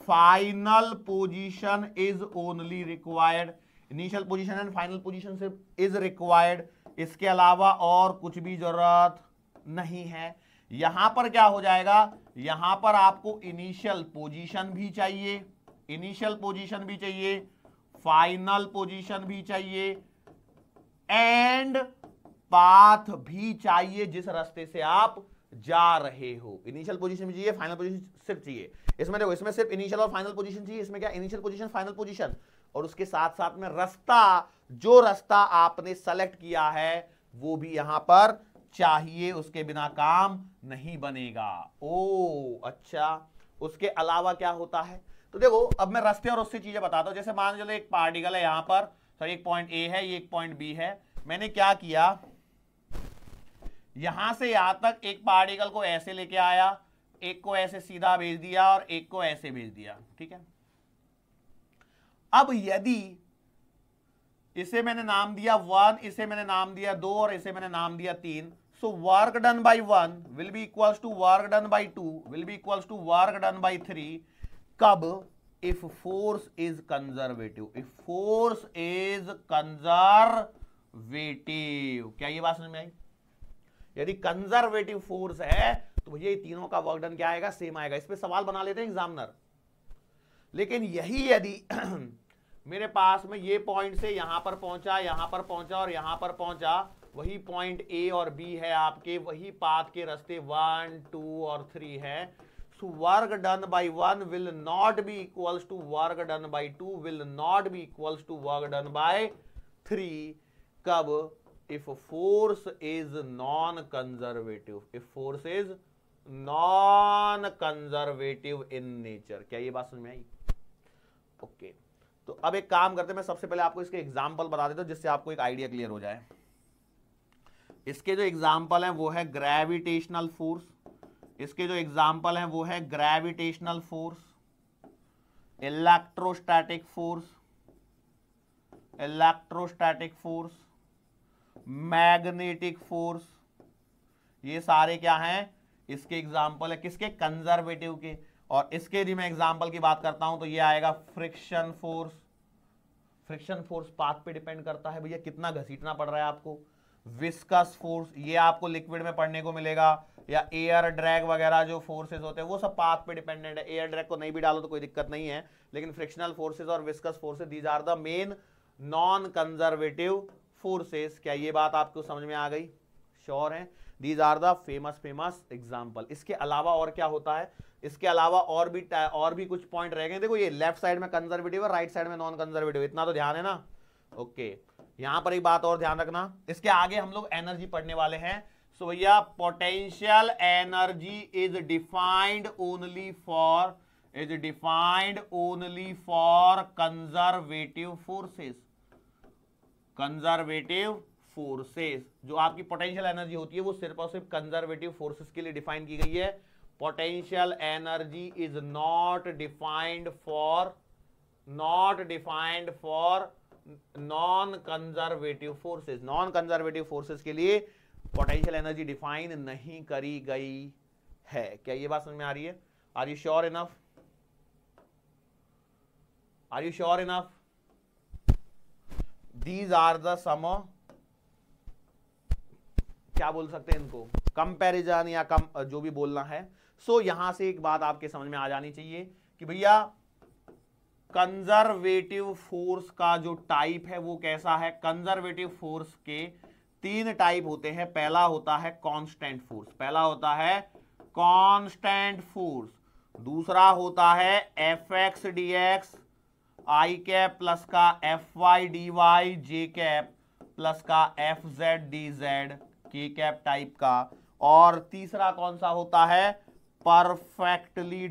final position is only required, initial position and final position सिर्फ इज रिक्वायर्ड, इसके अलावा और कुछ भी जरूरत नहीं है। यहां पर क्या हो जाएगा, यहां पर आपको इनिशियल पोजीशन भी चाहिए, इनिशियल पोजीशन भी चाहिए, फाइनल पोजीशन भी चाहिए एंड पाथ भी चाहिए जिस रास्ते से आप जा रहे हो। इनिशियल पोजीशन भी चाहिए, फाइनल पोजीशन सिर्फ चाहिए। इसमें देखो, इसमें सिर्फ इनिशियल और फाइनल पोजीशन चाहिए, इसमें क्या इनिशियल पोजीशन फाइनल पोजीशन, और उसके साथ साथ में रास्ता, जो रास्ता आपने सेलेक्ट किया है वो भी यहां पर चाहिए, उसके बिना काम नहीं बनेगा। ओ अच्छा, उसके अलावा क्या होता है? तो देखो अब मैं रास्ते और उससे चीजें बताता हूं। जैसे मान चलो एक पार्टिकल है यहां पर, सर एक पॉइंट ए है, ये एक पॉइंट बी है। मैंने क्या किया, यहां से यहां तक एक पार्टिकल को ऐसे लेके आया, एक को ऐसे सीधा भेज दिया और एक को ऐसे भेज दिया। ठीक है, अब यदि इसे मैंने नाम दिया 1, इसे मैंने नाम दिया 2 और इसे मैंने नाम दिया 3। So work done by 1 will be equals to work done by 2 will be equals to work done by 3। कब? If force is conservative, if force is conservative. क्या ये बात समझ में आई? यदि कंजर्वेटिव फोर्स है तो भैया ये तीनों का वर्क डन क्या आएगा? सेम आएगा। इस पे सवाल बना लेते हैं एग्जामिनर। लेकिन यही यदि मेरे पास में ये पॉइंट से यहां पर पहुंचा, यहां पर पहुंचा और यहां पर पहुंचा, वही पॉइंट ए और बी है आपके, वही पाथ के रास्ते 1, 2 और 3 है। So work done by 1 will not be equals to work done by 2 will not be equals to work done by 3। कब? If force is non conservative, if force is non conservative in nature. क्या ये बात समझ में आई? Okay तो अब एक काम करते हैं, मैं सबसे पहले आपको इसके एग्जाम्पल बता देता हूं जिससे आपको एक आइडिया क्लियर हो जाए। इसके जो एग्जाम्पल हैं वो है ग्रेविटेशनल फोर्स, इसके जो एग्जाम्पल हैं वो है gravitational force, electrostatic force, electrostatic force, magnetic force. ये सारे क्या हैं? इसके एग्जाम्पल है किसके? कंजर्वेटिव के। और इसके यदि मैं एग्जाम्पल की बात करता हूं तो ये आएगा friction force. Friction force path पे डिपेंड करता है भैया, कितना घसीटना पड़ रहा है आपको। विस्कस फोर्स, ये आपको लिक्विड में पढ़ने को मिलेगा, या एयर ड्रैग वगैरह जो फोर्सेस होते हैं वो सब पाथ पे डिपेंडेंट है। एयर ड्रैग को नहीं भी डालो तो कोई दिक्कत नहीं है, लेकिन फ्रिक्शनल फोर्सेस और viscous forces these are the main non conservative forces. क्या ये बात आपको समझ में आ गई? श्योर है? These are the famous example. इसके अलावा और क्या होता है? इसके अलावा और भी कुछ पॉइंट रह गए। देखो ये लेफ्ट साइड में कंजर्वेटिव है, राइट साइड में नॉन कंजर्वेटिव, इतना तो ध्यान है ना। ओके यहां पर एक बात और ध्यान रखना, इसके आगे हम लोग एनर्जी पढ़ने वाले हैं। सो भैया potential energy is defined only for conservative forces. Conservative forces जो आपकी पोटेंशियल एनर्जी होती है वो सिर्फ और सिर्फ कंजर्वेटिव फोर्सेस के लिए डिफाइन की गई है। Potential energy is not defined for non conservative forces. Non conservative forces के लिए पोटेंशियल एनर्जी डिफाइन नहीं करी गई है। क्या ये बात समझ में आ रही है? Are you sure enough? Are you sure enough? These are the sum, क्या बोल सकते हैं इनको, कंपैरिजन या जो भी बोलना है। सो यहां से एक बात आपके समझ में आ जानी चाहिए कि भैया कंजर्वेटिव फोर्स का जो टाइप है वो कैसा है। कंजर्वेटिव फोर्स के 3 टाइप होते हैं। पहला होता है कांस्टेंट फोर्स, दूसरा होता है F x d x i cap plus का F y d y j cap plus का F z d Z K cap type का, और तीसरा कौन सा होता है? Perfectly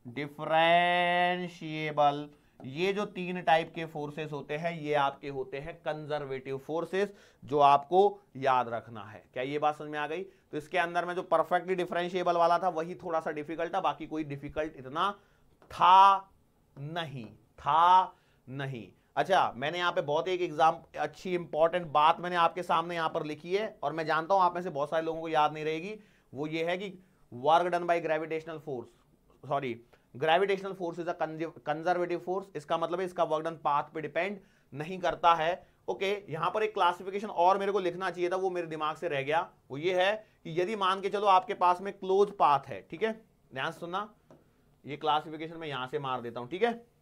differentiable. ये जो 3 टाइप के फोर्सेस होते हैं ये आपके होते हैं कंजर्वेटिव फोर्सेस, जो आपको याद रखना है। क्या ये बात समझ में आ गई? तो इसके अंदर में जो परफेक्टली डिफरेंशिएबल वाला था वही थोड़ा सा डिफिकल्ट था, बाकी कोई डिफिकल्ट इतना था नहीं। अच्छा मैंने यहाँ पे बहुत एक एग्जाम अच्छी इंपॉर्टेंट बात मैंने आपके सामने यहाँ पर लिखी है, और मैं जानता हूं आप में से बहुत सारे लोगों को याद नहीं रहेगी। वो ये है कि work done by gravitational force is a conservative force. इसका मतलब है इसका वर्क डन पाथ पे डिपेंड नहीं करता है। ओके यहां पर एक क्लासिफिकेशन और मेरे को लिखना चाहिए था, वो मेरे दिमाग से रह गया। वो ये है कि यदि मान के चलो आपके पास में क्लोज पाथ है, ठीक है, ध्यान से सुनना, ये क्लासिफिकेशन मैं यहां से मार देता हूं, ठीक है।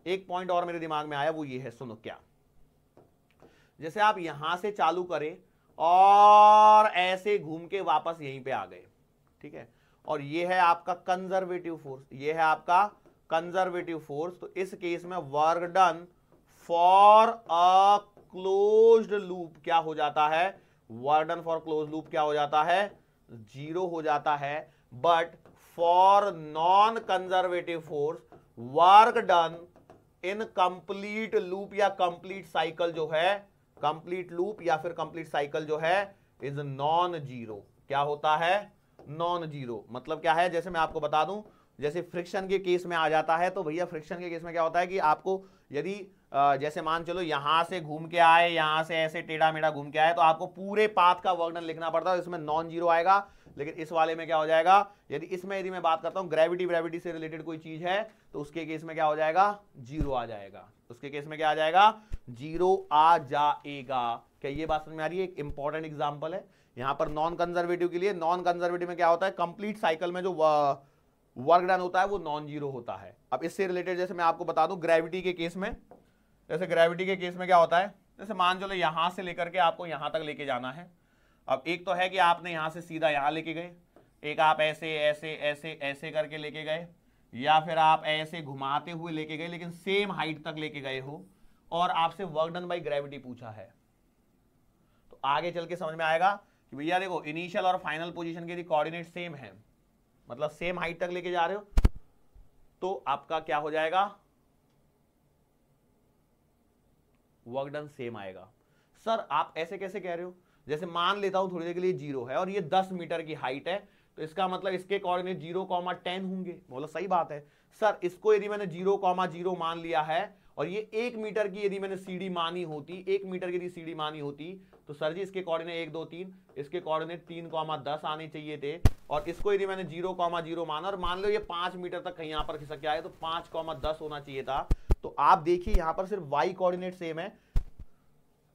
एक पॉइंट और मेरे दिमाग में आया, वो ये है, सुनो क्या, जैसे आप यहां से चालू करें और ऐसे घूम के वापस यहीं पे आ गए, ठीक है, और ये है आपका कंजर्वेटिव फोर्स, ये है आपका कंजर्वेटिव फोर्स। तो इस केस में work done for a closed loop क्या हो जाता है? Work done for close loop क्या हो जाता है? 0 हो जाता है। But for non conservative force work done in complete loop या कंप्लीट साइकिल जो है, कंप्लीट लूप या फिर कंप्लीट साइकिल जो है इज नॉन जीरो। क्या होता है? Non zero. मतलब क्या है? जैसे मैं आपको बता दूं, जैसे फ्रिक्शन के केस में आ जाता है, तो भैया फ्रिक्शन के केस में क्या होता है कि आपको यदि जैसे मान चलो यहां से घूम के आए, यहां से ऐसे टेढ़ा मेढ़ा घूम के आए, तो आपको पूरे पाथ का वर्क डन लिखना पड़ता है, इसमें नॉन जीरो आएगा। लेकिन इस वाले में क्या हो जाएगा, यदि मैं बात करता हूं ग्रेविटी से रिलेटेड कोई चीज है, तो उसके केस में क्या हो जाएगा, जीरो आ जाएगा। उसके केस में क्या आ जाएगा, जीरो आ जाएगा। क्या ये बात समझ में आ रही है? एक इंपॉर्टेंट एग्जांपल है यहां पर नॉन कंजर्वेटिव के लिए। नॉन कंजर्वेटिव में क्या होता है, कंप्लीट साइकिल में जो वर्क डन होता है वो नॉन जीरो होता है। अब इससे रिलेटेड जैसे मैं आपको बता दूं ग्रेविटी के केस में, जैसे ग्रेविटी के केस में क्या होता है, जैसे मान चलो यहां से लेकर के आपको यहां तक लेके जाना है। अब एक तो है कि आपने यहां से सीधा यहां लेके गए, एक आप ऐसे ऐसे ऐसे ऐसे करके लेके गए, या फिर आप ऐसे घुमाते हुए लेके गए, लेकिन सेम हाइट तक लेके गए हो और आपसे वर्क डन बाई ग्रेविटी पूछा है, तो आगे चल के समझ में आएगा कि भैया देखो इनिशियल और फाइनल पोजीशन के कोऑर्डिनेट सेम है, मतलब सेम हाइट तक लेके जा रहे हो, तो आपका क्या हो जाएगा, वर्क डन सेम आएगा। सर आप ऐसे कैसे कह रहे हो, जैसे मान लेता हूं थोड़ी देर के लिए जीरो है और ये 10 मीटर की हाइट है, तो इसका मतलब इसके कोऑर्डिनेट 0,10 होंगे। बोलो सही बात है सर, इसको यदि मैंने 0,0 मान लिया है और ये 1 मीटर की यदि मैंने सीडी मानी होती, 1 मीटर की यदि सीडी मानी होती, तो सर जी इसके कोऑर्डिनेट 1 2 3, इसके कोऑर्डिनेट 3,10 आने चाहिए थे। और इसको यदि मैंने 0,0 माना और मान लो ये 5 मीटर तक कहीं यहां पर खिसक के आए, तो 5,10 होना चाहिए था। तो आप देखिए यहां पर सिर्फ y कोऑर्डिनेट सेम है,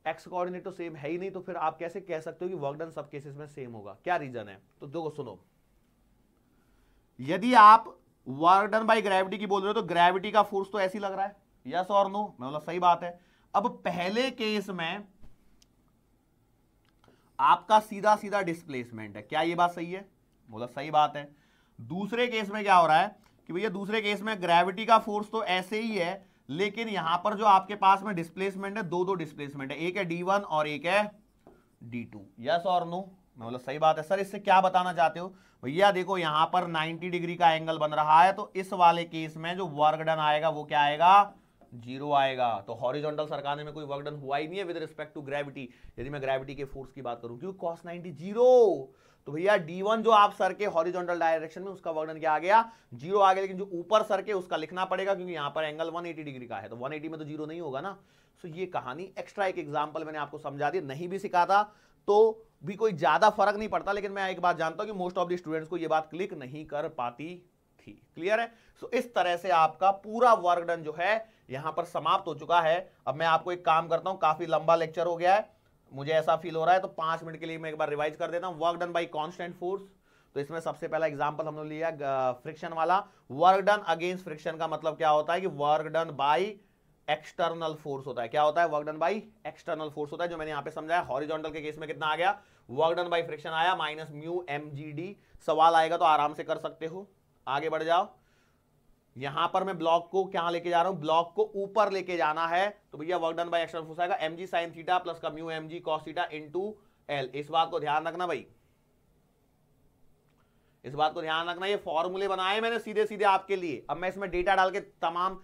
x कोऑर्डिनेट तो सेम है ही नहीं, तो फिर आप कैसे कह सकते हो कि वर्क डन सब केसेस में सेम होगा? क्या रीजन है? तो देखो सुनो, यदि आप वर्क डन बाय ग्रेविटी की बोल रहे हो तो ग्रेविटी का फोर्स तो ऐसी लग रहा है, यस और नो, मतलब सही बात है। अब पहले केस में आपका सीधा सीधा डिस्प्लेसमेंट है, क्या ये बात सही है? बोला सही बात है। दूसरे केस में क्या हो रहा है कि भैया दूसरे केस में ग्रेविटी का फोर्स तो ऐसे ही है, लेकिन यहां पर जो आपके पास में डिस्प्लेसमेंट है, दो डिस्प्लेसमेंट है, एक है d1 और एक है d2, यस और नो, मतलब सही बात है। सर इससे क्या बताना चाहते हो? भैया देखो यहां पर 90 डिग्री का एंगल बन रहा है, तो इस वाले केस में जो वर्क डन आएगा वो क्या आएगा, जीरो आएगा। तो हॉरिजॉन्टल सरकाने में कोई वर्क डन हुआ ही नहीं है विद रिस्पेक्ट टू ग्रेविटी, यदि मैं ग्रेविटी के फोर्स की बात करूं, क्यों cos 90 जीरो। तो भैया d1 जो आप सर के हॉरिजॉन्टल डायरेक्शन में, उसका वर्क डन क्या आ गया, जीरो आ गया। लेकिन जो ऊपर सर के उसका लिखना पड़ेगा, क्योंकि यहां पर एंगल 180 डिग्री का है, तो 180 में तो जीरो नहीं होगा ना। सो ये कहानी एक्स्ट्रा एक एग्जांपल मैंने आपको समझा दी, नहीं भी सिखाता तो भी कोई ज्यादा फर्क नहीं पड़ता, लेकिन मैं एक बात जानता हूं कि मोस्ट ऑफ द स्टूडेंट्स को ये बात क्लिक नहीं कर पाती थी। क्लियर है? सो इस तरह से आपका पूरा वर्क डन जो है यहां पर समाप्त हो चुका है। अब मैं आपको एक काम करता हूं, काफी लंबा लेक्चर हो गया है, मुझे ऐसा फील हो रहा है, तो 5 मिनट के लिए मैं एक बार रिवाइज कर देता हूं। Work done by constant force, तो इसमें सबसे पहला एग्जांपल हमने लिया फ्रिक्शन वाला। वर्क डन अगेंस्ट फ्रिक्शन का मतलब क्या होता है कि work done by external force होता है। क्या होता है? Work done by external force होता है, जो मैंने यहां पे समझाया। हॉरिजॉन्टल के केस में कितना आ गया, वर्क डन बाय फ्रिक्शन आया माइनस म्यू mgd। सवाल आएगा तो आराम से कर सकते हो, आगे बढ़ जाओ। यहां पर मैं ब्लॉक को क्या लेके जा रहा हूं, ब्लॉक को ऊपर लेके जाना है, तो भैया work done by external force आएगा mg sin थीटा प्लस का mu mg cos theta into l। इस बात को ध्यान रखना भाई, इस बात को ध्यान रखना। ये फॉर्मूले बनाए मैंने सीधे सीधे आपके लिए। अब मैं इसमें डेटा डाल के तमाम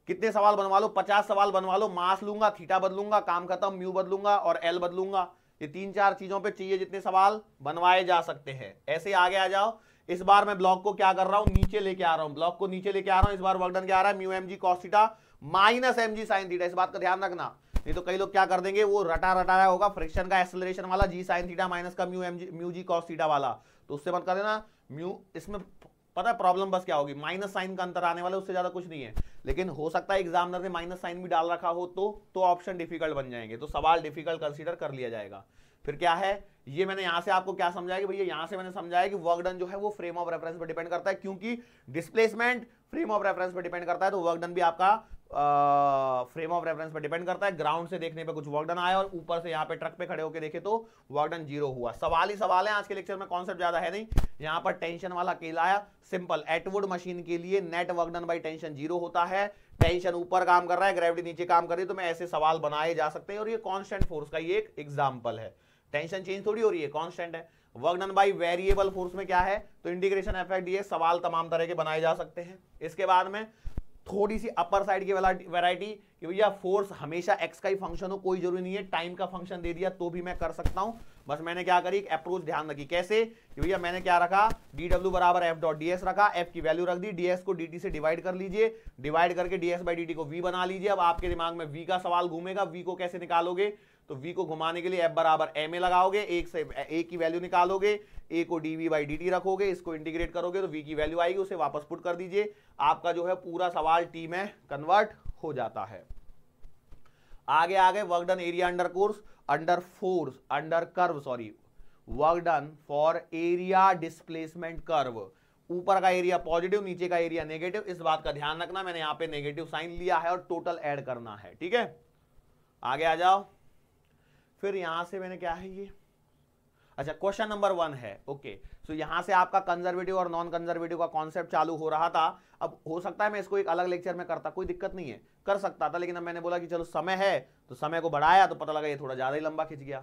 कितने सवाल बनवा लो, 50 सवाल बनवा लो, मास लूंगा, थीटा बदलूंगा, काम खत्म, म्यू बदलूंगा और एल बदलूंगा। ये 3-4 चीजों पे चाहिए जितने सवाल बनवाए जा सकते हैं। ऐसे आगे आ जाओ। इस बार मैं ब्लॉक को क्या कर रहा हूं, नीचे लेके आ रहा हूं, ब्लॉक को नीचे लेके आ रहा हूं। इस बार वर्क डन क्या आ रहा है, mu mg cos theta minus mg sin theta. इस बात का ध्यान रखना, नहीं तो कई लोग क्या कर देंगे, वो रटा रहा होगा फ्रिक्शन का एक्सेलरेशन वाला g sin थीटा माइनस का म्यू g cos थीटा वाला, तो उससे मत कर देना म्यू। इसमें पता है प्रॉब्लम बस क्या होगी, माइनस साइन का अंतर आने वाला, उससे ज्यादा कुछ नहीं है। लेकिन हो सकता है एग्जामिनर ने माइनस साइन भी डाल रखा हो तो ऑप्शन डिफिकल्ट बन जाएंगे, तो सवाल डिफिकल्ट कंसीडर कर लिया जाएगा। फिर क्या है, ये मैंने यहां से आपको क्या समझाया कि भैया यहां से मैंने समझाया कि वर्क डन जो है वो फ्रेम ऑफ रेफरेंस पर डिपेंड करता है, क्योंकि डिस्प्लेसमेंट फ्रेम ऑफ रेफरेंस पर डिपेंड करता है, तो वर्क डन भी आपका फ्रेम ऑफ रेफरेंस पर डिपेंड करता है। ग्राउंड से देखने पे कुछ वर्क डन आया और ऊपर से यहाँ पे ट्रक पे खड़े होकर देखे तो वर्क डन जीरो हुआ। सवाल ही सवाल है, आज के लेक्चर में कॉन्सेप्ट ज्यादा है नहीं। यहाँ पर टेंशन वाला अकेला आया, सिंपल। एटवुड मशीन के लिए net work done by tension zero होता है। टेंशन ऊपर काम कर रहा है, ग्रेविटी नीचे काम कर रही है, तो मैं ऐसे सवाल बनाए जा सकते हैं। और ये कांस्टेंट फोर्स का ये एक एग्जांपल है, टेंशन चेंज थोड़ी हो रही है, कांस्टेंट है। Work done by variable force में क्या है, तो इंटीग्रेशन इफेक्ट, ये सवाल तमाम तरह के बनाए जा सकते हैं। इसके बाद में थोड़ी सी अपर साइड की वैरायटी कि भैया फोर्स हमेशा एक्स का ही फंक्शन हो, कोई जरूरी नहीं है टाइम का फंक्शन दे दिया तो भी मैं कर सकता हूं। बस मैंने क्या करी, एक अप्रोच ध्यान रखी। कैसे कि भैया मैंने क्या रखा, dw बराबर f डॉट ds रखा, f की वैल्यू रख दी, ds को dt से डिवाइड कर लीजिए, डिवाइड करके ds बाई dt को v बना लीजिए। अब आपके दिमाग में v का सवाल घूमेगा, v को कैसे निकालोगे, तो v को घुमाने के लिए f बराबर ma लगाओगे, एक से a की वैल्यू निकालोगे, a को dv बाई dt रखोगे, इसको इंटीग्रेट करोगे तो v की वैल्यू आएगी, उसे वापस पुट कर दीजिए, आपका जो है पूरा सवाल t में कन्वर्ट हो जाता है। आगे आगे work done area under course under force under curve, sorry work done for area displacement curve. ऊपर का एरिया पॉजिटिव, नीचे का एरिया नेगेटिव, इस बात का ध्यान रखना, मैंने यहां पे नेगेटिव साइन लिया है और टोटल ऐड करना है, ठीक है। आगे आ जाओ, फिर यहां से मैंने क्या है ये, अच्छा क्वेश्चन नंबर 1 है, ओके। सो यहां से आपका कंजर्वेटिव और नॉन कंजर्वेटिव का कॉन्सेप्ट चालू हो रहा था। अब हो सकता है मैं इसको एक अलग लेक्चर में करता, कोई दिक्कत नहीं है, कर सकता था, लेकिन अब मैंने बोला कि चलो समय है तो समय को बढ़ाया तो पता लगा ये थोड़ा ज्यादा ही लंबा खिंच गया।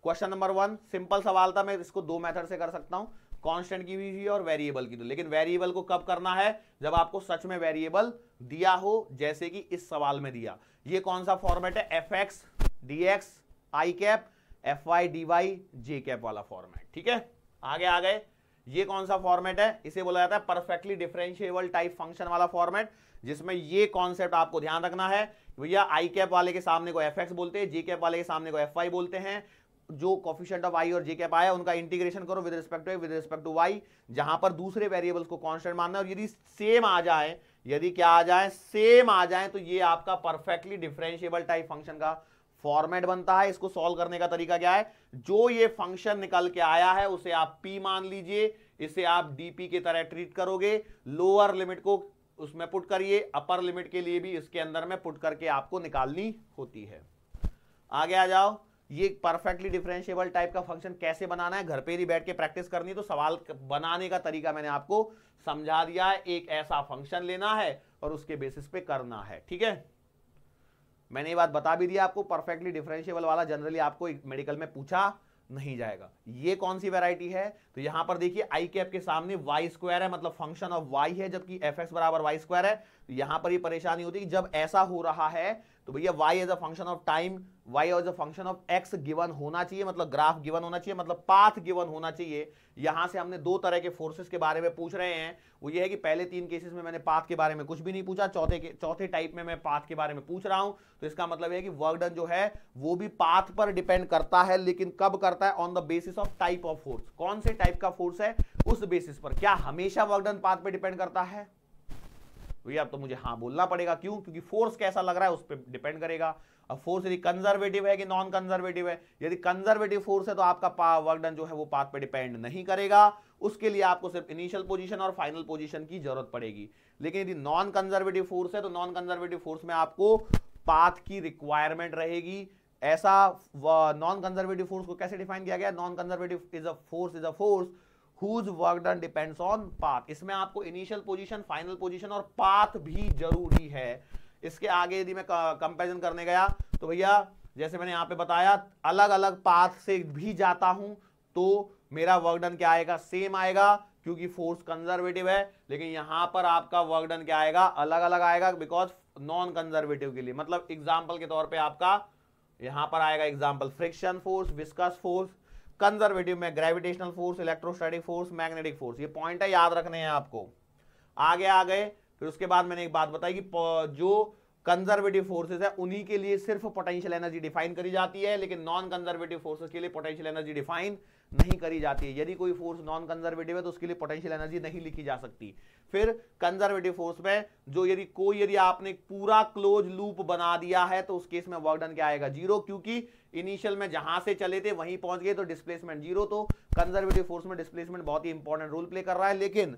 क्वेश्चन नंबर 1 सिंपल सवाल था, मैं इसको 2 मेथड से कर सकता हूं, कांस्टेंट की भी और वेरिएबल की, लेकिन वेरिएबल को कब करना है, जब आपको सच में वेरिएबल दिया हो, जैसे कि इस सवाल में दिया। ये कौन सा फॉर्मेट है, F x d x i cap F y d y j cap वाला फॉर्मेट, ठीक है। आगे आ गए, ये कौन सा फॉर्मेट है, इसे बोला जाता है परफेक्टली डिफरेंशिएबल टाइप फंक्शन वाला फॉर्मेट, जिसमें ये कॉन्सेप्ट आपको ध्यान रखना है, भैया आई कैप वाले के सामने को एफ एक्स बोलते हैं, जे कैप वाले के सामने को एफ वाई बोलते हैं। जो कोफिशिएंट ऑफ आई और जे कैप आया उनका इंटीग्रेशन करो विद रिस्पेक्ट टू वाई, जहां पर दूसरे वेरिएबल्स को कांस्टेंट मानना है, और यदि सेम आ जाए, यदि क्या आ जाए, सेम आ जाए, तो ये आपका परफेक्टली डिफरेंशिएबल टाइप फंक्शन का फॉर्मेट बनता है। इसको सॉल्व करने का तरीका क्या है, जो ये फंक्शन निकल के आया है उसे आप p मान लीजिए, इसे आप dp की तरह ट्रीट करोगे, लोअर लिमिट को उसमें पुट करिए, अपर लिमिट के लिए भी इसके अंदर में पुट करके आपको निकालनी होती है। आगे आ जाओ, ये परफेक्टली डिफरेंशिएबल टाइप का फंक्शन कैसे बनाना है, घर पे ही बैठ के प्रैक्टिस करनी, तो सवाल बनाने का तरीका मैंने आपको समझा दिया है। एक ऐसा फंक्शन लेना है और उसके बेसिस पे करना है, ठीक है। मैंने ये बात बता भी दिया आपको, परफेक्टली डिफरेंशिएबल वाला जनरली आपको मेडिकल में पूछा नहीं जाएगा। ये कौन सी वैरायटी है, तो यहां पर देखिए आई कैप के सामने वाई स्क्वायर है, मतलब फंक्शन ऑफ वाई है, जबकि एफ एक्स बराबर वाई स्क्वायर है। तो यहां पर ये परेशानी होती है कि जब ऐसा हो रहा है तो भैया Y as a function of time, Y as a function of X given होना चाहिए, मतलब ग्राफ गिवन होना चाहिए, मतलब पाथ गिवन होना चाहिए। यहां से हमने 2 तरह के फोर्सेस के बारे में पूछ रहे हैं, वो ये है कि पहले 3 केसेस में मैंने पाथ के बारे में कुछ भी नहीं पूछा, चौथे टाइप में मैं पाथ के बारे में पूछ रहा हूं। तो इसका मतलब है कि वर्क डन जो है वो भी पाथ पर डिपेंड करता है, लेकिन कब करता है, on the basis of type of force, कौन से टाइप का फोर्स है उस बेसिस पर। क्या हमेशा वर्क डन पाथ पर डिपेंड करता है, भैया अब तो मुझे हाँ बोलना पड़ेगा, क्यों, क्योंकि फोर्स कैसा लग रहा है उस पर डिपेंड करेगा। अब फोर्स यदि कंजर्वेटिव है कि नॉन कंजर्वेटिव है, यदि कंजर्वेटिव फोर्स है तो आपका वर्क डन जो है वो पाथ पे डिपेंड नहीं करेगा, उसके लिए आपको सिर्फ इनिशियल पोजीशन और फाइनल पोजीशन की जरूरत पड़ेगी। लेकिन यदि नॉन कंजर्वेटिव फोर्स है तो नॉन कंजर्वेटिव फोर्स में आपको पाथ की रिक्वायरमेंट रहेगी। ऐसा नॉन कंजर्वेटिव फोर्स को कैसे डिफाइन किया गया, non conservative is a force whose work done depends on path। इसमें आपको इनिशियल पोजीशन, फाइनल पोजीशन और पाथ भी जरूरी है। इसके आगे यदि मैं कंपैरिजन करने गया तो भैया जैसे मैंने यहां पे बताया, अलग अलग पाथ से भी जाता हूं तो मेरा वर्क डन क्या आएगा, सेम आएगा, क्योंकि फोर्स कंजर्वेटिव है। लेकिन यहां पर आपका वर्क डन क्या आएगा, अलग अलग आएगा, बिकॉज नॉन कंजर्वेटिव के लिए, मतलब एग्जाम्पल के तौर पर आपका यहां पर आएगा example friction force, viscous force, conservative में gravitational force, electrostatic force, magnetic force. ये पॉइंट है, याद रखने हैं आपको। आगे आ गए, फिर उसके बाद मैंने एक बात बताई कि जो कंजर्वेटिव फोर्सेस है उन्हीं के लिए सिर्फ पोटेंशियल एनर्जी डिफाइन करी जाती है, लेकिन नॉन कंजर्वेटिव फोर्सेस के लिए पोटेंशियल एनर्जी डिफाइन नहीं करी जाती है। यदि कोई फोर्स नॉन कंजर्वेटिव है तो उसके लिए पोटेंशियल एनर्जी नहीं लिखी जा सकती। फिर कंजर्वेटिव फोर्स में जो यदि आपने पूरा क्लोज लूप बना दिया है तो उस केस में वर्क डन क्या आएगा, 0, क्योंकि इनिशियल में जहां से चले थे वहीं पहुंच गए तो डिस्प्लेसमेंट 0। तो कंजर्वेटिव फोर्स में डिस्प्लेसमेंट बहुत ही इंपॉर्टेंट रोल प्ले कर रहा है।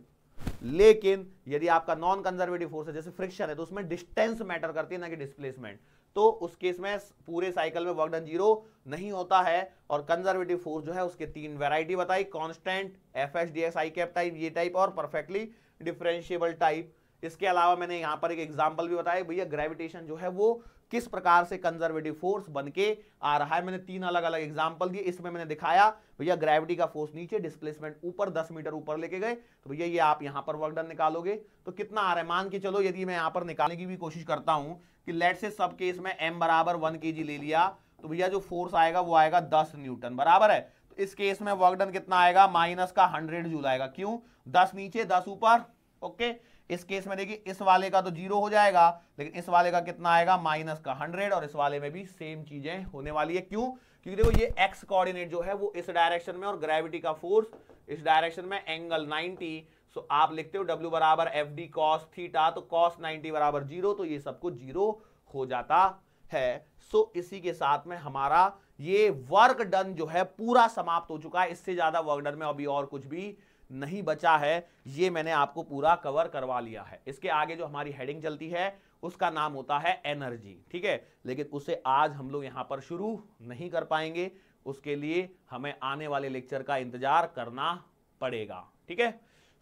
लेकिन यदि आपका नॉन कंजर्वेटिव फोर्स है जैसे फ्रिक्शन है तो उसमें डिस्टेंस मैटर करती है ना कि डिस्प्लेसमेंट, तो उस केस में पूरे साइकिल में वर्क डन 0 नहीं होता है। और कंजर्वेटिव फोर्स जो है उसके 3 वैरायटी बताई, कांस्टेंट, एफएस डीएक्स आई कैप टाइप, ये टाइप, और परफेक्टली डिफरेंशिएबल टाइप। इसके अलावा मैंने यहां पर एक एग्जांपल भी बताया, भैया ग्रेविटेशन जो है वो किस प्रकार से कंजर्वेटिव फोर्स बनके आ रहा है। मैंने 3 अलग अलग एग्जांपल दिए, इसमें मैंने दिखाया भैया ग्रेविटी का फोर्स नीचे, डिस्प्लेसमेंट ऊपर, 10 मीटर ऊपर लेके गए, तो भैया ये आप यहां पर वर्क डन निकालोगे तो कितना आ रहा है। मान के चलो यदि मैं यहां पर निकालने की भी कोशिश करता हूं कि लेट से सब केस में m बराबर 1 kg ले लिया, तो भैया जो फोर्स आएगा वो आएगा 10 न्यूटन, बराबर है। तो इस केस में वर्क डन कितना आएगा, माइनस का 100 जूल आएगा। क्यों, 10 नीचे 10 ऊपर। ओके, इस केस में देखिए इस वाले का तो 0 हो जाएगा, लेकिन इस वाले का कितना आएगा, माइनस का 100, और इस वाले में भी सेम चीजें होने वाली है। क्यों, क्योंकि देखो ये एक्स कोऑर्डिनेट जो है वो इस डायरेक्शन में और ग्रेविटी का फोर्स इस डायरेक्शन में, एंगल 90। सो आप लिखते हो W बराबर एफ डी कॉस थीटा, तो कॉस 90 बराबर 0, तो ये सब कुछ 0 हो जाता है। सो इसी के साथ में हमारा ये वर्क डन जो है पूरा समाप्त हो चुका है। इससे ज्यादा वर्क डन में अभी और कुछ भी नहीं बचा है, ये मैंने आपको पूरा कवर करवा लिया है। इसके आगे जो हमारी हेडिंग चलती है उसका नाम होता है एनर्जी, ठीक है, लेकिन उसे आज हम लोग यहां पर शुरू नहीं कर पाएंगे, उसके लिए हमें आने वाले लेक्चर का इंतजार करना पड़ेगा, ठीक है।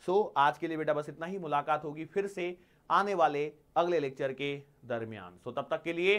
सो आज के लिए बेटा बस इतना ही, मुलाकात होगी फिर से आने वाले अगले लेक्चर के दरमियान। सो तब तक के लिए